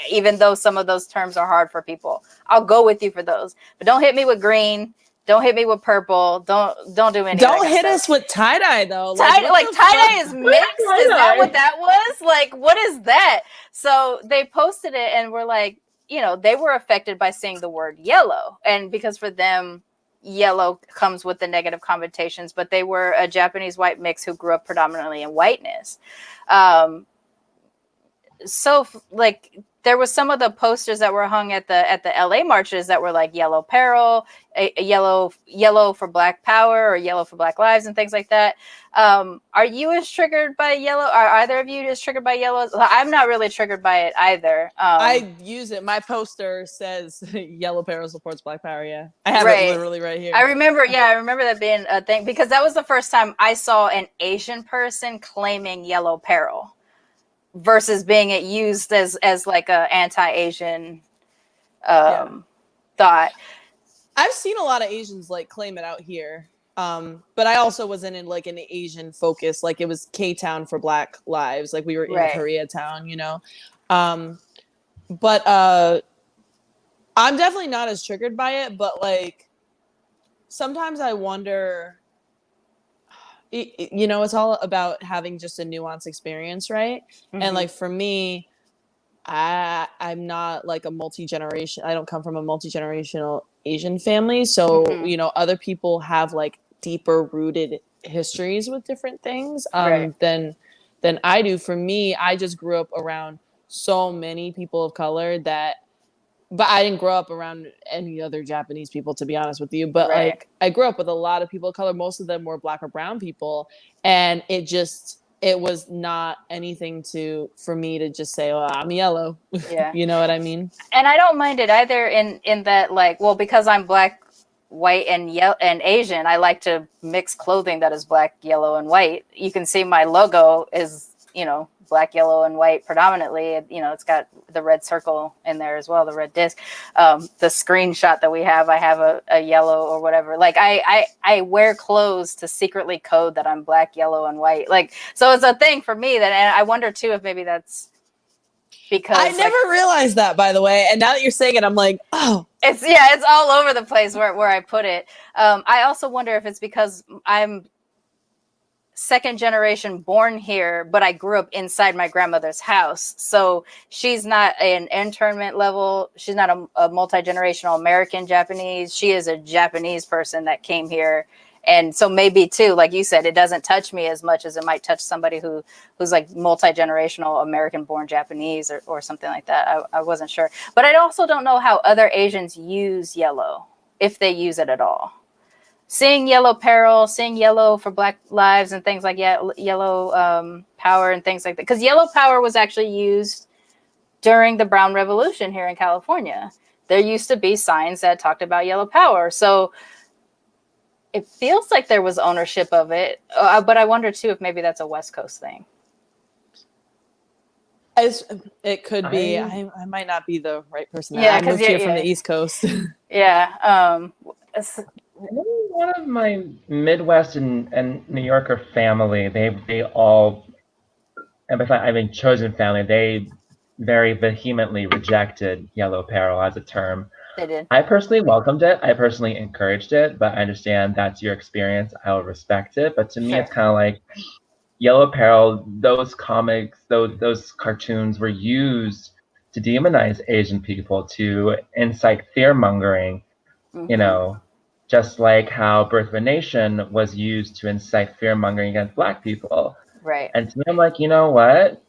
Even though some of those terms are hard for people, I'll go with you for those. But don't hit me with green. Don't hit me with purple. Don't do any. Don't hit us with tie dye though. Tie-dye is mixed. Is that what that was? Like, what is that? So they posted it and were like, you know, they were affected by seeing the word yellow, and because for them, yellow comes with the negative connotations. But they were a Japanese white mix who grew up predominantly in whiteness. So like there was some of the posters that were hung at the LA marches that were like yellow peril, a yellow for Black Power or yellow for Black Lives and things like that. Are you as triggered by yellow? Are either of you as triggered by yellow? I'm not really triggered by it either. I use it. My poster says yellow peril supports Black Power. Yeah, I have it literally right here. I remember that being a thing because that was the first time I saw an Asian person claiming yellow peril versus being it used as like a anti-Asian thought. I've seen a lot of Asians like claim it out here. But I also wasn't in like an Asian focus. Like it was K-Town for Black Lives. Like we were in Koreatown, you know? But I'm definitely not as triggered by it, but like sometimes I wonder, you know, it's all about having just a nuanced experience, right? Mm-hmm. And like for me, I'm not like a multi-generation. I don't come from a multi-generational Asian family, so you know, other people have like deeper rooted histories with different things than I do. For me, I just grew up around so many people of color but I didn't grow up around any other Japanese people, to be honest with you. But like I grew up with a lot of people of color. Most of them were Black or brown people. And it was not anything for me to just say, well, I'm yellow. Yeah. You know what I mean? And I don't mind it either in that, like, well, because I'm Black, white, and Asian, I like to mix clothing that is Black, yellow, and white. You can see my logo is, you know, Black, yellow, and white predominantly. You know, it's got the red circle in there as well, the red disc. The screenshot that we have, I have a yellow or whatever. Like I wear clothes to secretly code that I'm Black, yellow, and white. Like, so it's a thing for me and I wonder too if maybe that's because I never realized that, by the way. And now that you're saying it, I'm like, oh, it's all over the place where I put it. I also wonder if it's because I'm second generation born here, but I grew up inside my grandmother's house. So she's not an internment level. She's not a multi-generational American Japanese. She is a Japanese person that came here. And so maybe too, like you said, it doesn't touch me as much as it might touch somebody who's like multi-generational American born Japanese or something like that. I wasn't sure, but I also don't know how other Asians use yellow, if they use it at all. Seeing yellow peril, seeing yellow for Black Lives and things like yellow power and things like that. Because yellow power was actually used during the Brown Revolution here in California. There used to be signs that talked about yellow power. So it feels like there was ownership of it. But I wonder, too, if maybe that's a West Coast thing. It could be. I might not be the right person. Yeah, I moved here from the East Coast. Yeah. One of my Midwest and New Yorker family, they all, and besides, I mean, chosen family, they very vehemently rejected yellow peril as a term. They did. I personally welcomed it. I personally encouraged it, but I understand that's your experience. I will respect it. But to me, it's kind of like yellow peril. Those comics, those cartoons were used to demonize Asian people, to incite fear mongering. You know. Just like how Birth of a Nation was used to incite fear-mongering against Black people. Right. And to me, I'm like, you know what?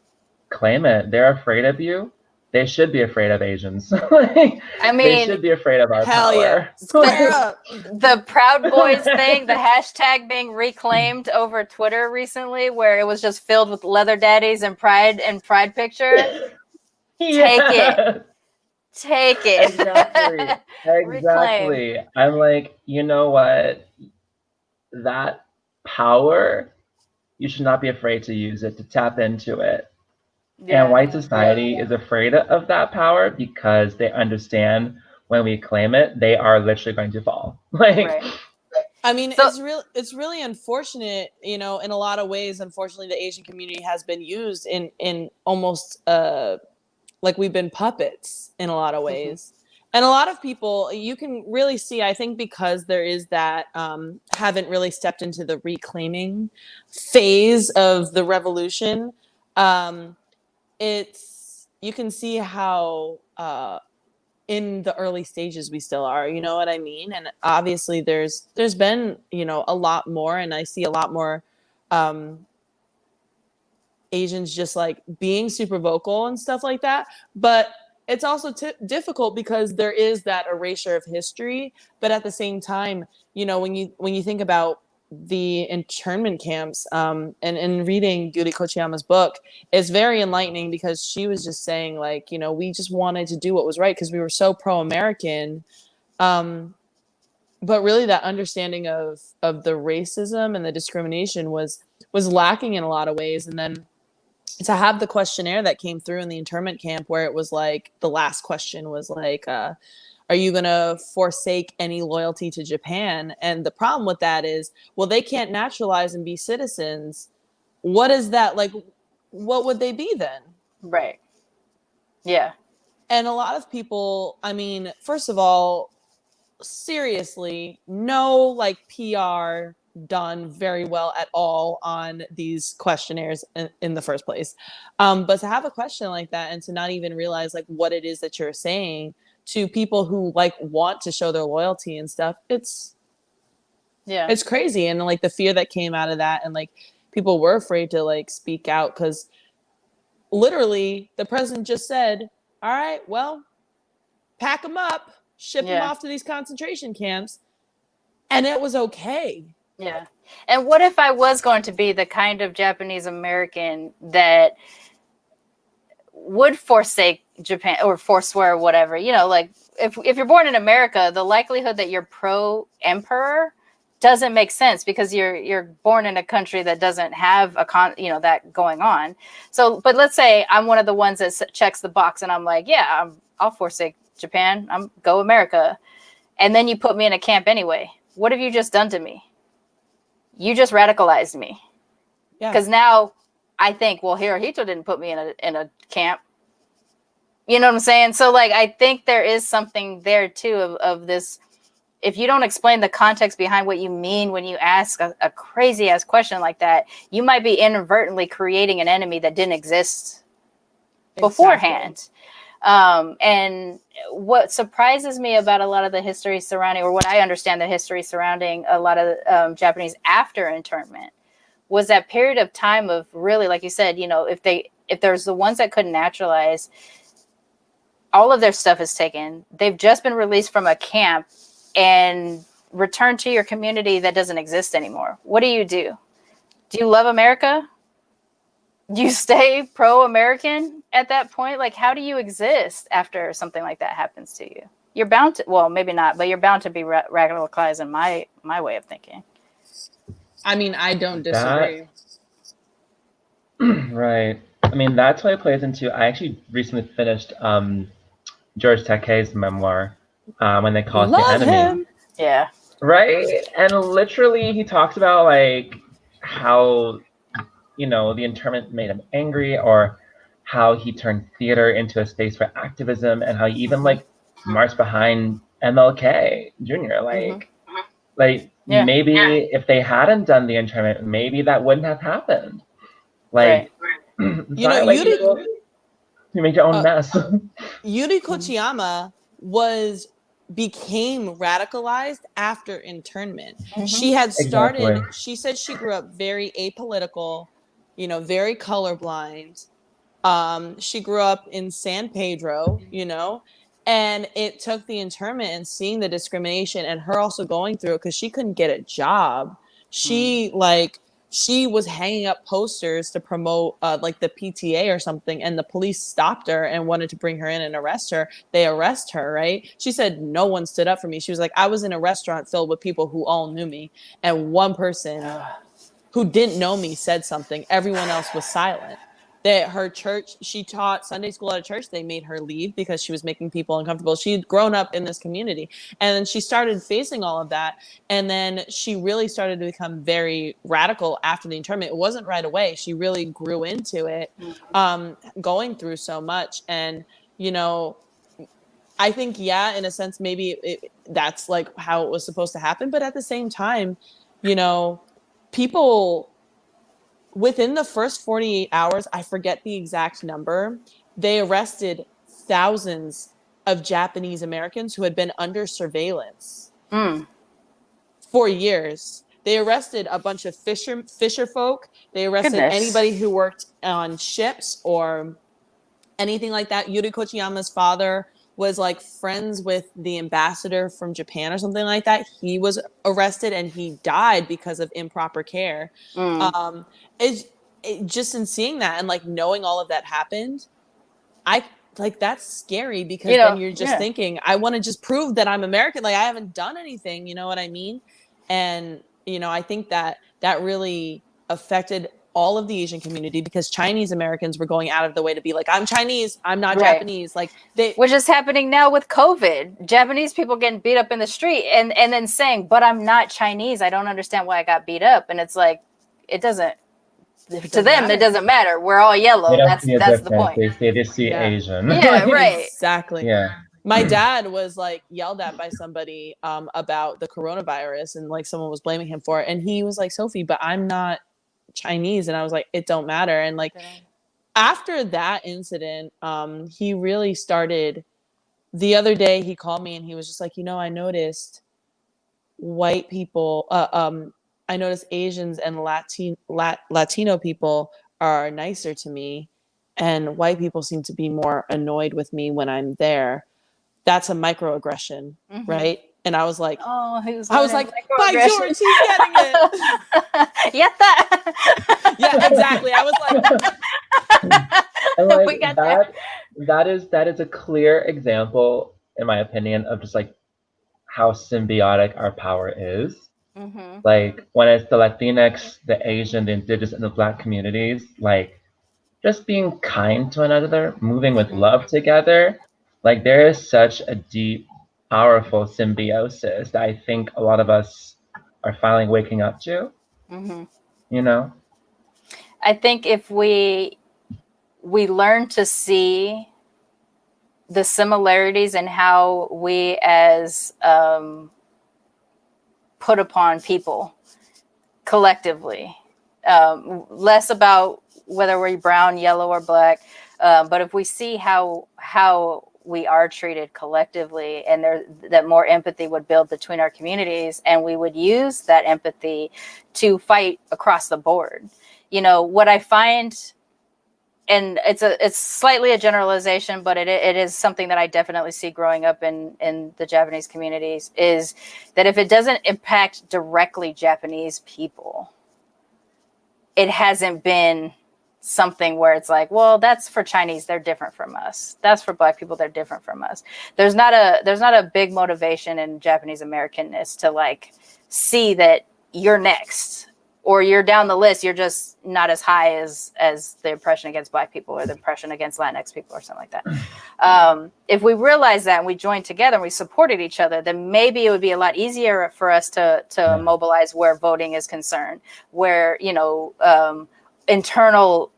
Claim it. They're afraid of you. they should be afraid of Asians. Like, I they mean, should be afraid of our Hell yeah. power. Square up. the Proud Boys thing, the hashtag being reclaimed over Twitter recently, where it was just filled with leather daddies and pride picture. Take it. Take it. Exactly. Reclaim. Exactly. I'm like, you know what? That power, you should not be afraid to use it, to tap into it. Yeah. And white society is afraid of that power because they understand when we claim it, they are literally going to fall. Like, Right. I mean, So- it's really unfortunate, you know, in a lot of ways. Unfortunately, the Asian community has been used in almost like we've been puppets in a lot of ways. And a lot of people, you can really see, I think, because there is that haven't really stepped into the reclaiming phase of the revolution. It's, you can see how in the early stages we still are, you know what I mean? And obviously there's been, you know, a lot more, and I see a lot more Asians just like being super vocal and stuff like that. But it's also difficult because there is that erasure of history. But at the same time, you know, when you think about the internment camps, and in reading Yuri Kochiyama's book, it's very enlightening because she was just saying, like, you know, we just wanted to do what was right because we were so pro-American. But really that understanding of the racism and the discrimination was lacking in a lot of ways. And then to have the questionnaire that came through in the internment camp where it was like the last question was like, are you going to forsake any loyalty to Japan? And the problem with that is, well, they can't naturalize and be citizens. What is that? Like, what would they be then? Right. Yeah. And a lot of people, I mean, first of all, seriously, no like PR done very well at all on these questionnaires in the first place. But to have a question like that and to not even realize like what it is that you're saying to people who like want to show their loyalty and stuff, it's crazy. And like the fear that came out of that, and like people were afraid to like speak out because literally the president just said, all right, well, pack them up, ship them off to these concentration camps, and it was okay. Yeah. And what if I was going to be the kind of Japanese American that would forsake Japan or forswear whatever, you know, like if you're born in America, the likelihood that you're pro-emperor doesn't make sense because you're born in a country that doesn't have that going on. So, but let's say I'm one of the ones that checks the box and I'm like, yeah, I'll forsake Japan. I'm go America. And then you put me in a camp anyway. What have you just done to me? You just radicalized me. Because now I think, well, Hirohito didn't put me in a camp. You know what I'm saying? So like, I think there is something there too of this. If you don't explain the context behind what you mean when you ask a crazy ass question like that, you might be inadvertently creating an enemy that didn't exist beforehand. And what surprises me about a lot of the history surrounding, or what I understand the history surrounding a lot of Japanese after internment, was that period of time of really, like you said, you know, if there's the ones that couldn't naturalize, all of their stuff is taken. They've just been released from a camp and returned to your community that doesn't exist anymore. What do? Do you love America? Do you stay pro-American at that point? Like, how do you exist after something like that happens to you? You're bound to, well, maybe not, but you're bound to be radicalized in my way of thinking. I mean, I don't disagree. Right. I mean, that's why it plays into, I actually recently finished George Takei's memoir, When They Call Us the Enemy. Him. Yeah. Right? And literally he talks about like how, you know, the internment made him angry, or how he turned theater into a space for activism, and how he even like marched behind MLK Jr. Maybe if they hadn't done the internment, maybe that wouldn't have happened. Like, you know, you make your own mess. Yuri Kochiyama became radicalized after internment. She had started, she said she grew up very apolitical, you know, very colorblind. She grew up in San Pedro, you know, and it took the internment and seeing the discrimination and her also going through it because she couldn't get a job. She was hanging up posters to promote like the PTA or something, and the police stopped her and wanted to bring her in and arrest her. They arrest her, right? She said, no one stood up for me. She was like, I was in a restaurant filled with people who all knew me, and one person who didn't know me said something. Everyone else was silent. That her church, she taught Sunday school at a church. They made her leave because she was making people uncomfortable. She'd grown up in this community, and then she started facing all of that. And then she really started to become very radical after the internment. It wasn't right away. She really grew into it, going through so much. And, you know, I think, yeah, in a sense, maybe that's like how it was supposed to happen. But at the same time, you know, people within the first 48 hours, I forget the exact number, they arrested thousands of Japanese Americans who had been under surveillance for years. They arrested a bunch of fisher folk. They arrested anybody who worked on ships or anything like that. Yuri Kochiyama's father was like friends with the ambassador from Japan or something like that. He was arrested and he died because of improper care. Just in seeing that and like knowing all of that happened, I like that's scary because then you're just thinking, I want to just prove that I'm American. Like I haven't done anything, you know what I mean? And, you know, I think that really affected all of the Asian community because Chinese Americans were going out of the way to be like, I'm Chinese, I'm not Japanese. Like which is happening now with COVID. Japanese people getting beat up in the street and then saying, but I'm not Chinese. I don't understand why I got beat up. And it's like, it doesn't them, it doesn't matter. We're all yellow. That's the point. They say they see Asian. Yeah, right. Exactly. Yeah. My dad was like yelled at by somebody about the coronavirus and like someone was blaming him for it. And he was like, Sophie, but I'm not Chinese. And I was like, it don't matter. And like after that incident, he really started. The other day he called me and he was just like, you know, I noticed white people, I noticed Asians and Latino people are nicer to me, and white people seem to be more annoyed with me when I'm there. That's a microaggression, right? And I was like, by George, he's getting it. Yeah, exactly. I was like, and like that is a clear example, in my opinion, of just like how symbiotic our power is. Like when it's the Latinx, the Asian, the Indigenous, and the Black communities, like just being kind to one another, moving with love together, like there is such a deep, powerful symbiosis that I think a lot of us are finally waking up to. You know, I think if we learn to see the similarities in how we as put upon people collectively, less about whether we're brown, yellow, or black, but if we see how we are treated collectively, and that more empathy would build between our communities, and we would use that empathy to fight across the board. You know, what I find, and it's slightly a generalization, but it is something that I definitely see growing up in the Japanese communities, is that if it doesn't impact directly Japanese people, it hasn't been something where it's like, well, that's for Chinese, they're different from us. That's for Black people, they're different from us. There's not a big motivation in Japanese Americanness to like see that you're next, or you're down the list, you're just not as high as the oppression against Black people or the oppression against Latinx people or something like that. If we realize that and we joined together and we supported each other, then maybe it would be a lot easier for us to mobilize where voting is concerned, where, you know, internal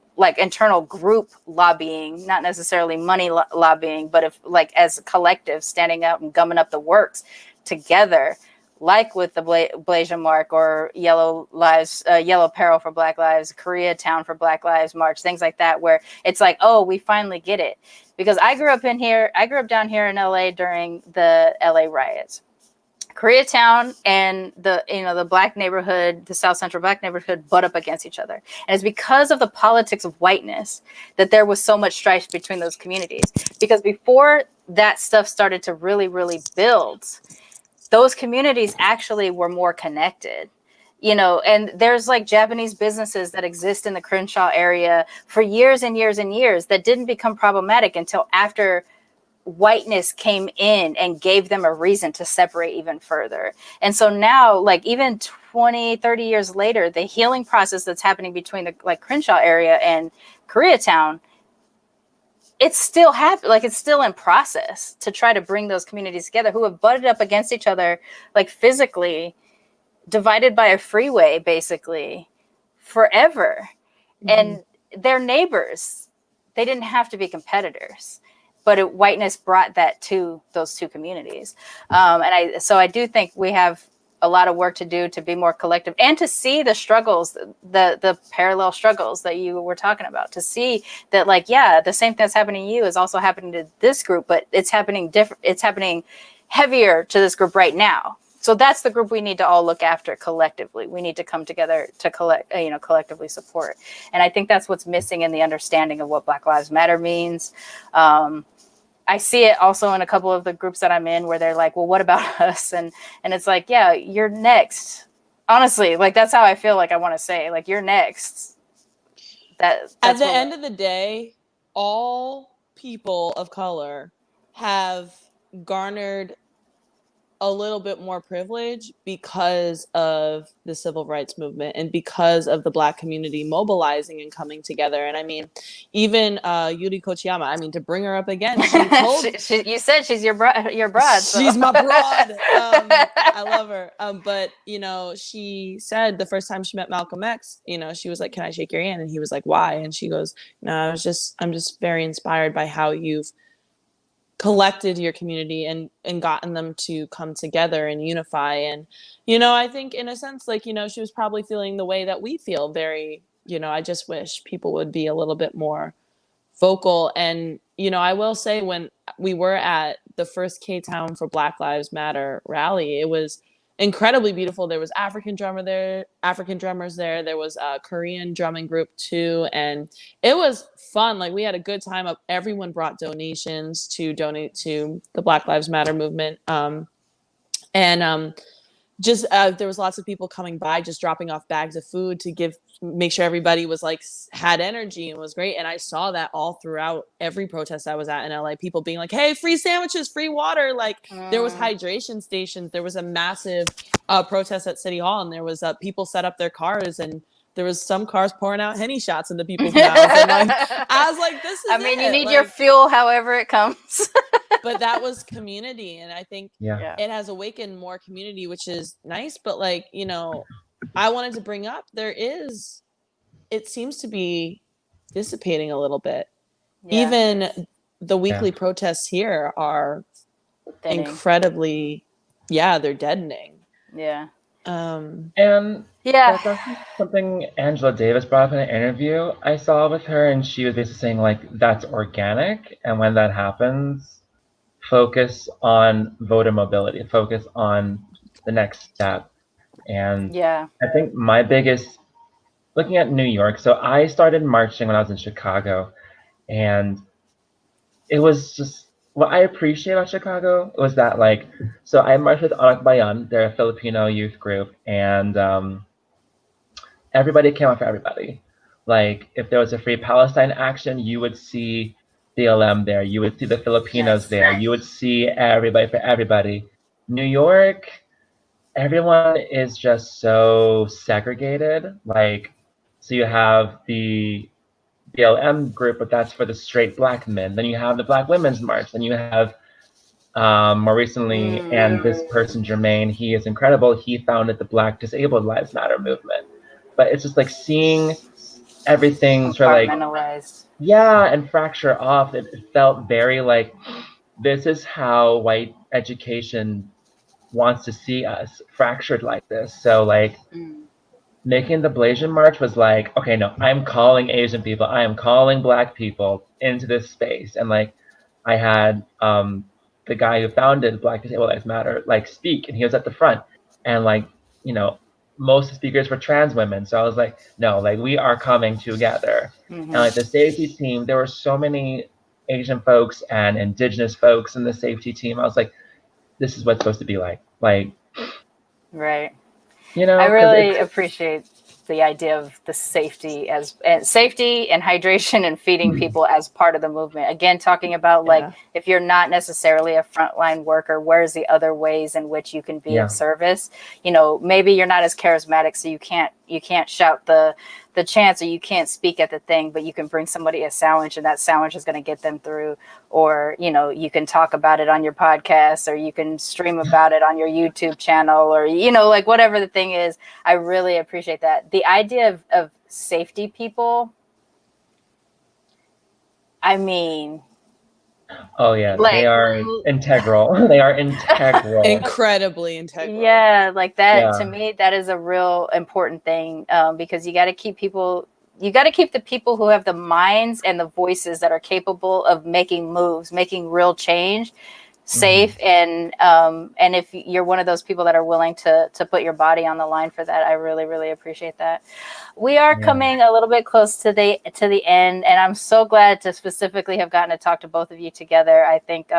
group lobbying, not necessarily money lobbying, but if like as a collective standing out and gumming up the works together, like with the Blasian Mark or Yellow Peril for Black Lives, Koreatown for Black Lives March, things like that, where it's like, oh, we finally get it. Because I grew up down here in LA during the LA riots. Koreatown and the black neighborhood, the South Central black neighborhood, butt up against each other. And it's because of the politics of whiteness that there was so much strife between those communities. Because before that stuff started to really, really build, those communities actually were more connected. And there's like Japanese businesses that exist in the Crenshaw area for years and years and years that didn't become problematic until after whiteness came in and gave them a reason to separate even further. And so now, like, even 20, 30 years later, the healing process that's happening between the like Crenshaw area and Koreatown, it's still happening. Like, it's still in process to try to bring those communities together who have butted up against each other, like physically divided by a freeway, basically forever. And they're neighbors. They didn't have to be competitors. But whiteness brought that to those two communities. So I do think we have a lot of work to do to be more collective and to see the struggles, the parallel struggles that you were talking about, to see that, like, yeah, the same thing that's happening to you is also happening to this group, but it's happening different. It's happening heavier to this group right now. So that's the group we need to all look after collectively. We need to come together to collectively support. And I think that's what's missing in the understanding of what Black Lives Matter means. I see it also in a couple of the groups that I'm in where they're like, well, what about us? And it's like, yeah, you're next. Honestly, like, that's how I feel like I want to say, like, you're next. That's at the end of the day, all people of color have garnered a little bit more privilege because of the civil rights movement and because of the Black community mobilizing and coming together. And I mean, even Yuri Kochiyama, I mean, to bring her up again, she told you said she's your broad. So. She's my broad. I love her. But she said the first time she met Malcolm X, she was like, "Can I shake your hand?" And he was like, "Why?" And she goes, "No, I'm just very inspired by how you've collected your community and gotten them to come together and unify." And I think in a sense, like, she was probably feeling the way that we feel, very, I just wish people would be a little bit more vocal. And I will say, when we were at the first K-Town for Black Lives Matter rally, it was incredibly beautiful. There was African drummers there. There was a Korean drumming group too, and it was fun. Like, we had a good time. Everyone brought donations to donate to the Black Lives Matter movement. Just there was lots of people coming by, just dropping off bags of food to make sure everybody was like, had energy, and was great. And I saw that all throughout every protest I was at in LA, people being like, "Hey, free sandwiches, free water." Like, there was hydration stations. There was a massive protest at City Hall, and there was people set up their cars, and there was some cars pouring out Henny shots into people's mouths. And I was like, this is I mean, you need your fuel however it comes. But that was community. And I think it has awakened more community, which is nice. But I wanted to bring up, it seems to be dissipating a little bit. Yeah. Even the weekly protests here are incredibly, they're deadening. Yeah. And that's actually something Angela Davis brought up in an interview I saw with her, and she was basically saying, like, that's organic, and when that happens, focus on voter mobility, focus on the next step. And I think my biggest, looking at New York, so I started marching when I was in Chicago, and it was just, what I appreciate about Chicago was that, like, so I marched with Anak Bayan, they're a Filipino youth group, and everybody came out for everybody. Like, if there was a Free Palestine action, you would see BLM there, you would see the Filipinos there, you would see everybody for everybody. New York, everyone is just so segregated. Like, so you have the BLM group, but that's for the straight Black men. Then you have the Black Women's March. Then you have more recently, and this person, Jermaine, he is incredible. He founded the Black Disabled Lives Matter movement. But it's just like seeing everything sort of like, and fracture off. It felt very like, this is how white education wants to see us, fractured like this. So like, making the Blasian March was like, okay, no, I'm calling Asian people, I am calling Black people into this space. And like, I had the guy who founded Black Disabled Lives Matter like speak, and he was at the front, and like, you know, most speakers were trans women. So I was like, no, like we are coming together. And like the safety team, there were so many Asian folks and Indigenous folks in the safety team. I was like, this is what it's supposed to be like. Like, right. you know, I really appreciate the idea of the safety safety and hydration and feeding people as part of the movement. Again, talking about like, if you're not necessarily a frontline worker, where's the other ways in which you can be of service? You know, maybe you're not as charismatic, so you can't shout the chants, or you can't speak at the thing, but you can bring somebody a sandwich, and that sandwich is going to get them through. Or, you know, you can talk about it on your podcast, or you can stream about it on your YouTube channel, or, you know, like whatever the thing is. I really appreciate that. The idea of safety people, I mean, oh yeah, like, they are integral. They are integral. Incredibly integral. Yeah, like that to me, that is a real important thing, because you got to keep the people who have the minds and the voices that are capable of making moves, making real change, safe. And if you're one of those people that are willing to put your body on the line for that, I really, really appreciate that. We are coming a little bit close to the end, and I'm so glad to specifically have gotten to talk to both of you together. I think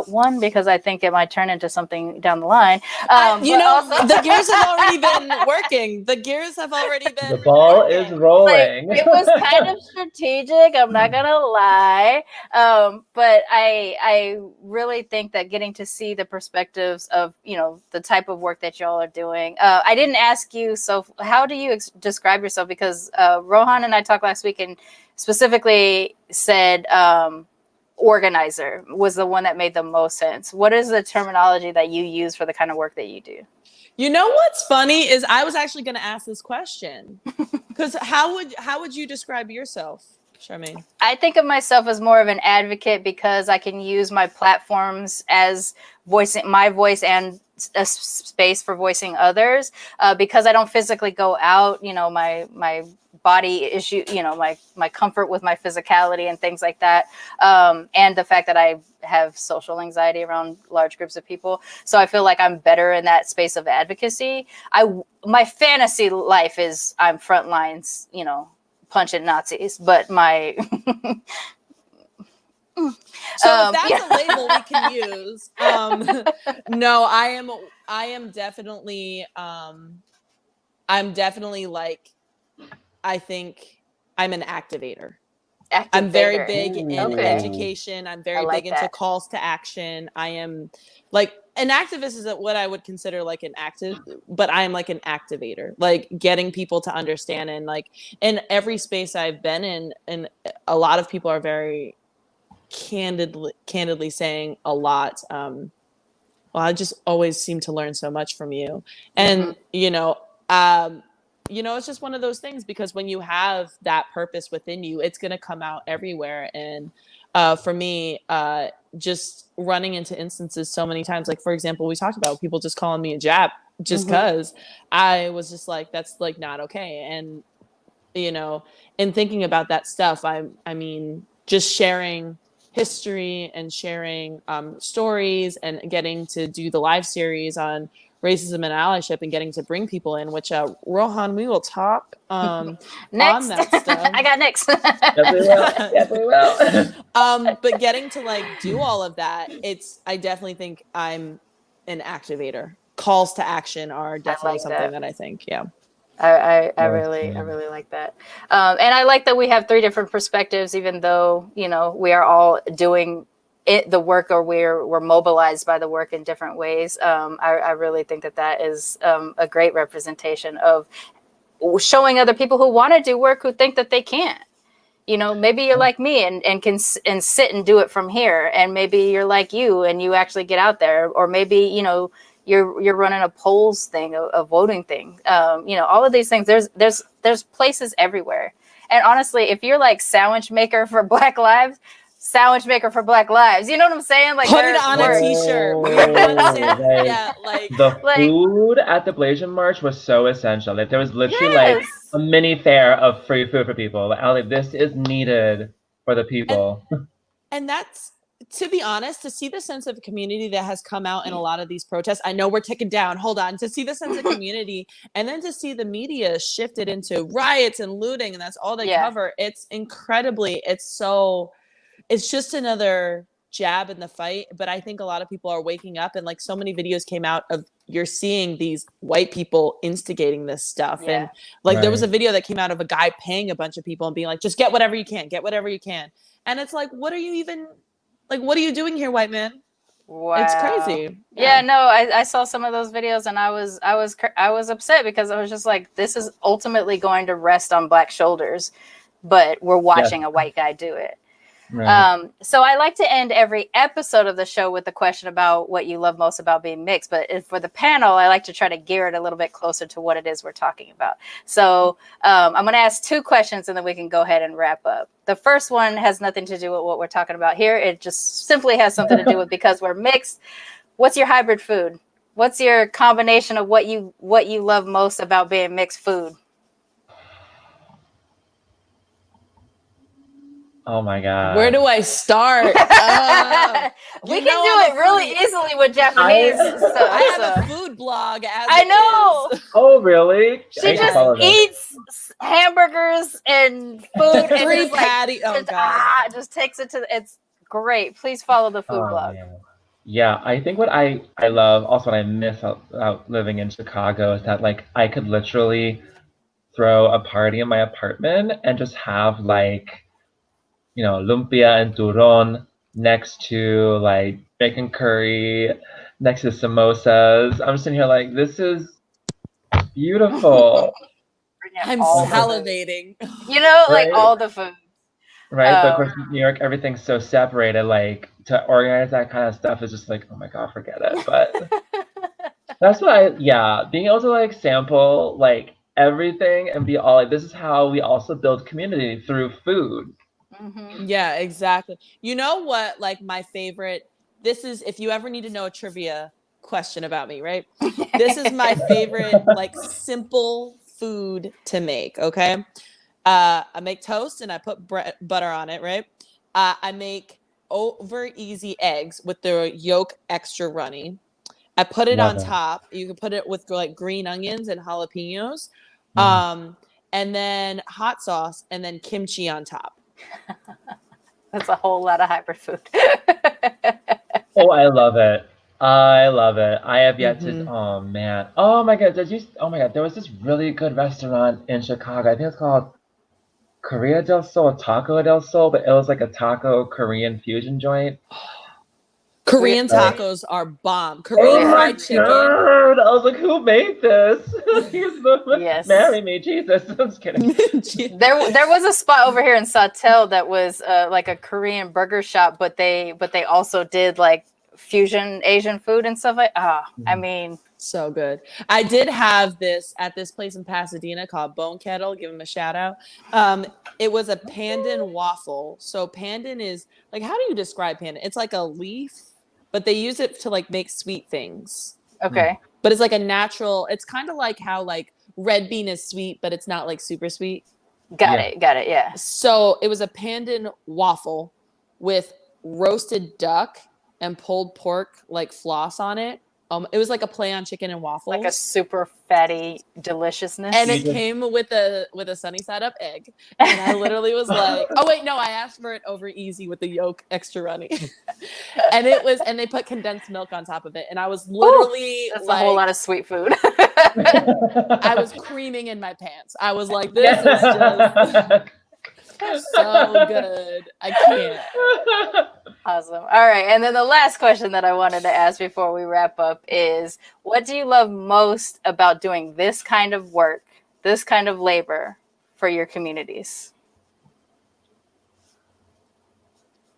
one, because I think it might turn into something down the line. The gears have already been working. The gears have already been. The ball is rolling. Like, it was kind of strategic. I'm not gonna lie, but I really think that getting to see the perspectives of, you know, the type of work that y'all are doing. I didn't ask you. So how do you describe yourself? Because Rohan and I talked last week and specifically said. Organizer was the one that made the most sense. What is the terminology that you use for the kind of work that you do? You know what's funny is I was actually going to ask this question, because how would you describe yourself, Charmaine? I think of myself as more of an advocate, because I can use my platforms as voicing my voice and a space for voicing others, because I don't physically go out. You know, my body issue, you know, my comfort with my physicality and things like that, and the fact that I have social anxiety around large groups of people, so I feel like I'm better in that space of advocacy. My fantasy life is I'm front lines, you know, punching Nazis, but my so if that's a label we can use. No, I am definitely I'm definitely like, I think I'm an activator. I'm very big in education. I'm very big into calls to action. I am like, an activist is what I would consider like an active, but I am like an activator, like getting people to understand. And like in every space I've been in, and a lot of people are very candidly saying a lot. Well, I just always seem to learn so much from you. And, it's just one of those things, because when you have that purpose within you, it's going to come out everywhere. And for me, just running into instances so many times, like, for example, we talked about people just calling me a Jap just because I was just like, that's like not okay. And, in thinking about that stuff, I mean, just sharing history and sharing stories and getting to do the live series on racism and allyship and getting to bring people in, which Rohan, we will talk on that stuff. I got next. Yes, we will. But getting to like do all of that, I definitely think I'm an activator. Calls to action are definitely something that I think, I really like that. And I like that we have 3 different perspectives, even though, we are all doing the work, or we're mobilized by the work in different ways. I really think that is a great representation of showing other people who want to do work, who think that they can't. Maybe you're like me and can sit and do it from here, and maybe you're like you and you actually get out there, or maybe you're running a polls thing, a voting thing. All of these things. There's places everywhere. And honestly, if you're like sandwich maker for Black Lives, sandwich maker for Black Lives. You know what I'm saying? Like, put it on a t-shirt. The food at the Blasian March was so essential. Like, there was literally like a mini fair of free food for people. Like, this is needed for the people. And that's to be honest, to see the sense of community that has come out in a lot of these protests, I know we're ticking down. Hold on. To see the sense of community and then to see the media shifted into riots and looting, and that's all they cover. It's incredibly, it's just another jab in the fight. But I think a lot of people are waking up, and like so many videos came out of you're seeing these white people instigating this stuff. And like there was a video that came out of a guy paying a bunch of people and being like, just get whatever you can, get whatever you can. And it's like, what are you doing here, white man? Wow. It's crazy. Yeah, no, I saw some of those videos and I was upset because I was just like, this is ultimately going to rest on Black shoulders, but we're watching a white guy do it. Right. So I like to end every episode of the show with a question about what you love most about being mixed. But for the panel, I like to try to gear it a little bit closer to what it is we're talking about. So I'm going to ask 2 questions and then we can go ahead and wrap up. The first one has nothing to do with what we're talking about here. It just simply has something to do with because we're mixed. What's your hybrid food? What's your combination of what you love most about being mixed food? Oh my God. Where do I start? We can do it really easily with Japanese stuff. I have a food blog. I know. Oh, really? She just eats hamburgers and food. The free patty. Oh, God. Just takes it to, it's great. Please follow the food blog. Man. Yeah, I think what I love, also what I miss about living in Chicago is that like I could literally throw a party in my apartment and just have like, you know, lumpia and turon next to like bacon curry, next to samosas. I'm sitting here like, this is beautiful. I'm salivating. You know, right? Like all the food. Right, but of course, New York, everything's so separated. Like to organize that kind of stuff is just like, oh my God, forget it. But that's why, being able to like sample like everything and be all like, this is how we also build community through food. Mm-hmm. Yeah, exactly. You know what? Like my favorite. This is if you ever need to know a trivia question about me, right? This is my favorite, like simple food to make. Okay. I make toast and I put butter on it, right? I make over easy eggs with the yolk extra runny. I put it on top. You can put it with like green onions and jalapenos. And then hot sauce and then kimchi on top. That's a whole lot of hybrid food. Oh, I love it. I love it. I have yet to. Oh man. Oh my God. Oh my God. There was this really good restaurant in Chicago. I think it's called Korea del Sol, Taco del Sol, but it was like a taco Korean fusion joint. Korean tacos are bomb. Korean fried chicken. God. I was like, who made this? Yes. Marry me, Jesus. I'm just kidding. There was a spot over here in Sawtelle that was like a Korean burger shop, but they also did like fusion Asian food and stuff like. I mean, so good. I did have this at this place in Pasadena called Bone Kettle. Give them a shout out. It was a pandan waffle. So pandan is like, how do you describe pandan? It's like a leaf, but they use it to like make sweet things. Okay. But it's like a natural. It's kind of like how like red bean is sweet, but it's not like super sweet. Got it. Yeah. So it was a pandan waffle with roasted duck and pulled pork like floss on it. It was like a play on chicken and waffles, like a super fatty deliciousness. And it came with a sunny side up egg. And I literally was like, oh wait, no, I asked for it over easy with the yolk extra runny. And they put condensed milk on top of it. And I was literally that's like, a whole lot of sweet food. I was creaming in my pants. I was like, this is just so good. I can't. Awesome. All right. And then the last question that I wanted to ask before we wrap up is, what do you love most about doing this kind of work, this kind of labor for your communities?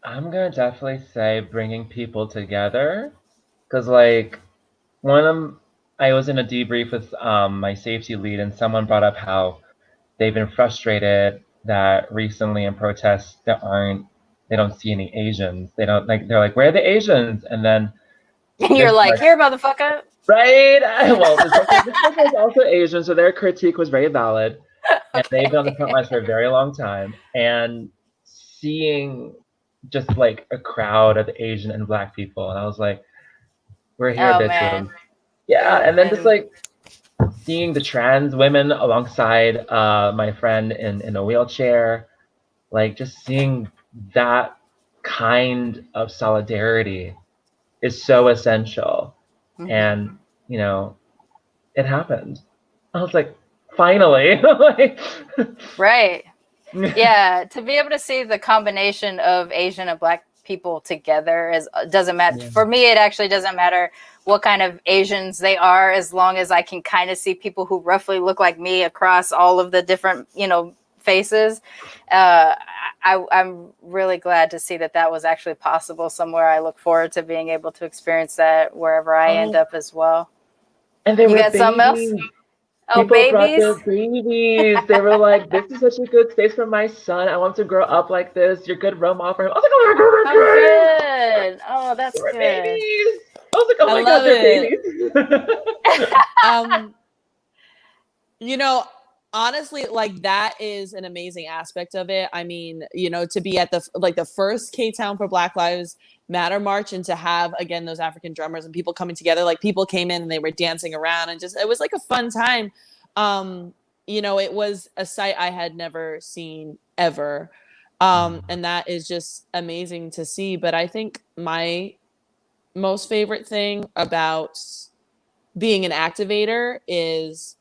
I'm going to definitely say bringing people together. Because like I was in a debrief with my safety lead and someone brought up how they've been frustrated that recently in protests they don't see any Asians. They're like, where are the Asians? And then you're like, here, motherfucker. Right? Well, this person is also Asian, so their critique was very valid. And they've been on the front lines for a very long time. And seeing just like a crowd of Asian and Black people, and I was like, we're here, Oh bitches. man. Yeah, and then just And like seeing the trans women alongside my friend in a wheelchair, like just seeing that kind of solidarity is so essential. And, you know, it happened. I was like, finally. Like, right. Yeah, to be able to see the combination of Asian and Black people together is doesn't matter. Yeah. For me, it actually doesn't matter what kind of Asians they are, as long as I can kind of see people who roughly look like me across all of the different, faces. I'm really glad to see that that was actually possible somewhere. I look forward to being able to experience that wherever I end up as well. And they You were got something else? babies. Oh, People brought babies. their babies. They were like, "This is such a good space for my son. I want him to grow up like this. You're a good role model for him." I was like, "Oh my god, Oh, they're kids! good. Oh, that's They were good. babies!" I was like, "Oh I my god, love they're babies!" You know, honestly, like that is an amazing aspect of it. I mean, to be at the first K-Town for Black Lives Matter march, and to have again those African drummers and people coming together, like people came in and they were dancing around, and just it was like a fun time. It was a sight I had never seen ever. And that is just amazing to see. But I think my most favorite thing about being an activator is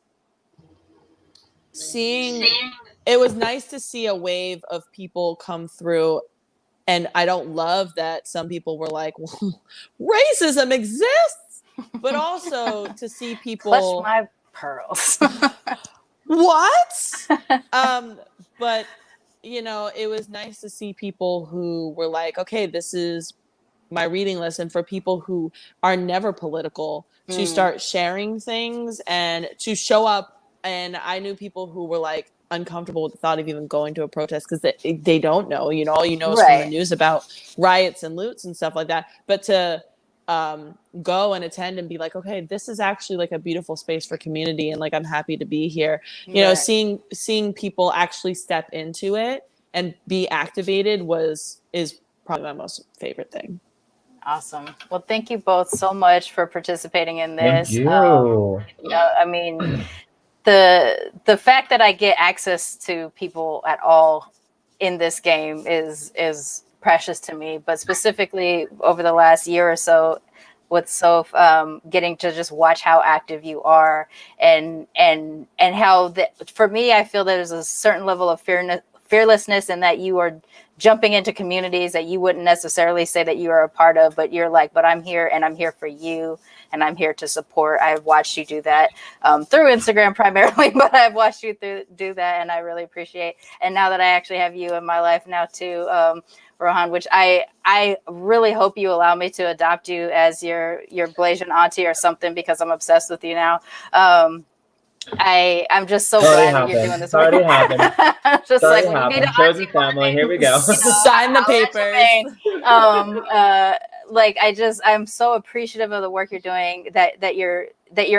it was nice to see a wave of people come through. And I don't love that some people were like, well, racism exists, but also to see people Clutch my pearls. what? But it was nice to see people who were like, okay, this is my reading list. And for people who are never political to start sharing things and to show up. And I knew people who were like uncomfortable with the thought of even going to a protest because they don't know, all you know is from the news about riots and loots and stuff like that. But to go and attend and be like, okay, this is actually like a beautiful space for community, and like I'm happy to be here. Seeing people actually step into it and be activated is probably my most favorite thing. Awesome. Well, thank you both so much for participating in this. Thank you. I mean, the fact that I get access to people at all in this game is precious to me. But specifically over the last year or so, with Soph, getting to just watch how active you are, and how for me, I feel there's a certain level of fearlessness in that you are jumping into communities that you wouldn't necessarily say that you are a part of, but you're like, but I'm here and I'm here for you and I'm here to support. I've watched you do that through Instagram primarily, but I've watched you do that, and I really appreciate. And now that I actually have you in my life now too, Rohan, which I really hope you allow me to adopt you as your Blasian auntie or something, because I'm obsessed with you now. I'm just so glad that you're doing this work. Already happened. I'm just like, when you meet an chosen auntie family. Here we go. Sign the papers. Like I'm so appreciative of the work you're doing, that you're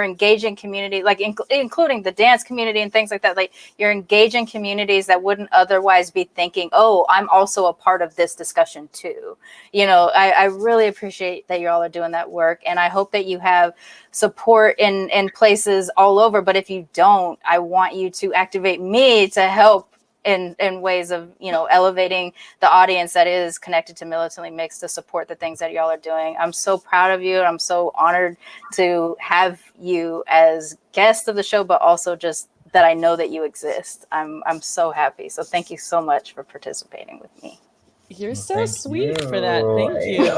engaging community, like including the dance community and things like that. Like you're engaging communities that wouldn't otherwise be thinking, oh, I'm also a part of this discussion too. I really appreciate that you all are doing that work, and I hope that you have support in places all over. But if you don't, I want you to activate me to help in ways of elevating the audience that is connected to Militantly Mixed, to support the things that y'all are doing. I'm so proud of you, and I'm so honored to have you as guest of the show, but also just that I know that you exist. I'm so happy. So thank you so much for participating with me. You're so sweet for that. Thank you.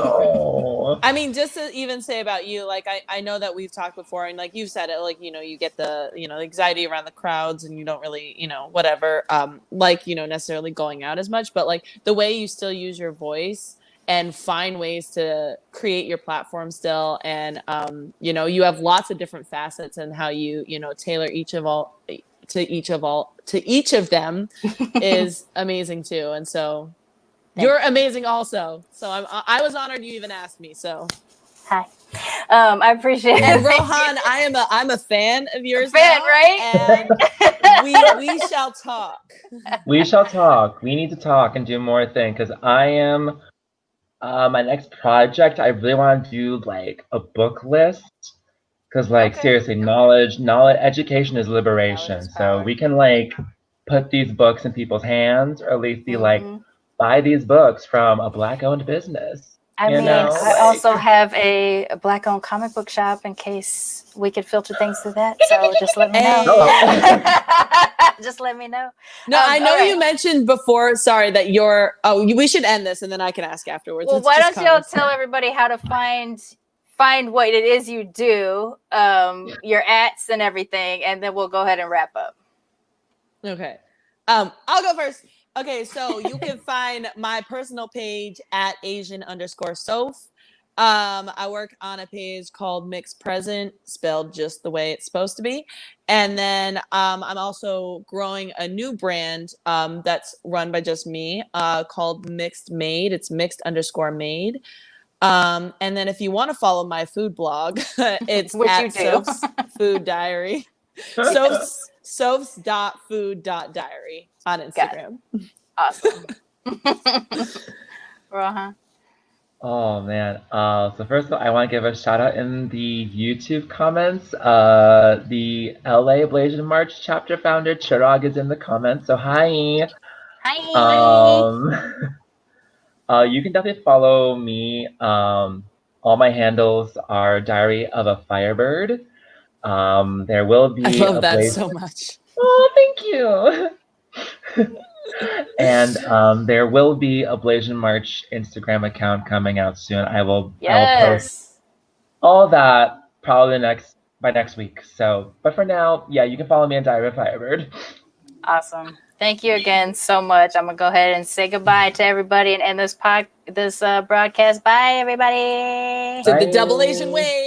I mean, just to even say about you, like I know that we've talked before, and like you've said it, like you get the anxiety around the crowds, and you don't really whatever necessarily going out as much, but like the way you still use your voice and find ways to create your platform still, and you have lots of different facets, and how you tailor each of them is amazing too. And so you're amazing also. So I was honored you even asked me. So hi. I appreciate it. And Rohan, I'm a fan of yours. Right? And we shall talk. We shall talk. We need to talk and do more things, because I am My next project, I really want to do like a book list. Because, like, Okay. seriously, education is liberation. Knowledge is So power. we can, like, put these books in people's hands, or at least be like, Mhm. buy these books from a Black-owned business. I You mean, know, I like, also have a Black-owned comic book shop in case we could filter things through that. So just let me know. Just let me know. No, I know all right. you mentioned before, sorry, that we should end this and then I can ask afterwards. Well, It's why just don't y'all comments. tell everybody how to find what it is you do, your ats and everything, and then we'll go ahead and wrap up. Okay. I'll go first. Okay, so you can find my personal page at Asian_Soph. I work on a page called Mixed Present, spelled just the way it's supposed to be. And then I'm also growing a new brand that's run by just me called Mixed Made. It's mixed_made. And then if you want to follow my food blog, it's Which you at do. Soph's Food Diary. Soph's.food.diary on Instagram. Awesome. Rohan. oh man. So first of all, I want to give a shout out in the YouTube comments. The LA Ablation March chapter founder Chirag is in the comments. So hi. Hi. You can definitely follow me. All my handles are Diary of a Firebird. There will be I love that Blaze. so much. Oh, thank you. And there will be a Blasian March Instagram account coming out soon. I will post all that probably by next week. So, but for now, yeah, you can follow me on Diary of a Firebird. Awesome. Thank you again so much. I'm gonna go ahead and say goodbye to everybody and end this broadcast. Bye, everybody. To the double Asian way.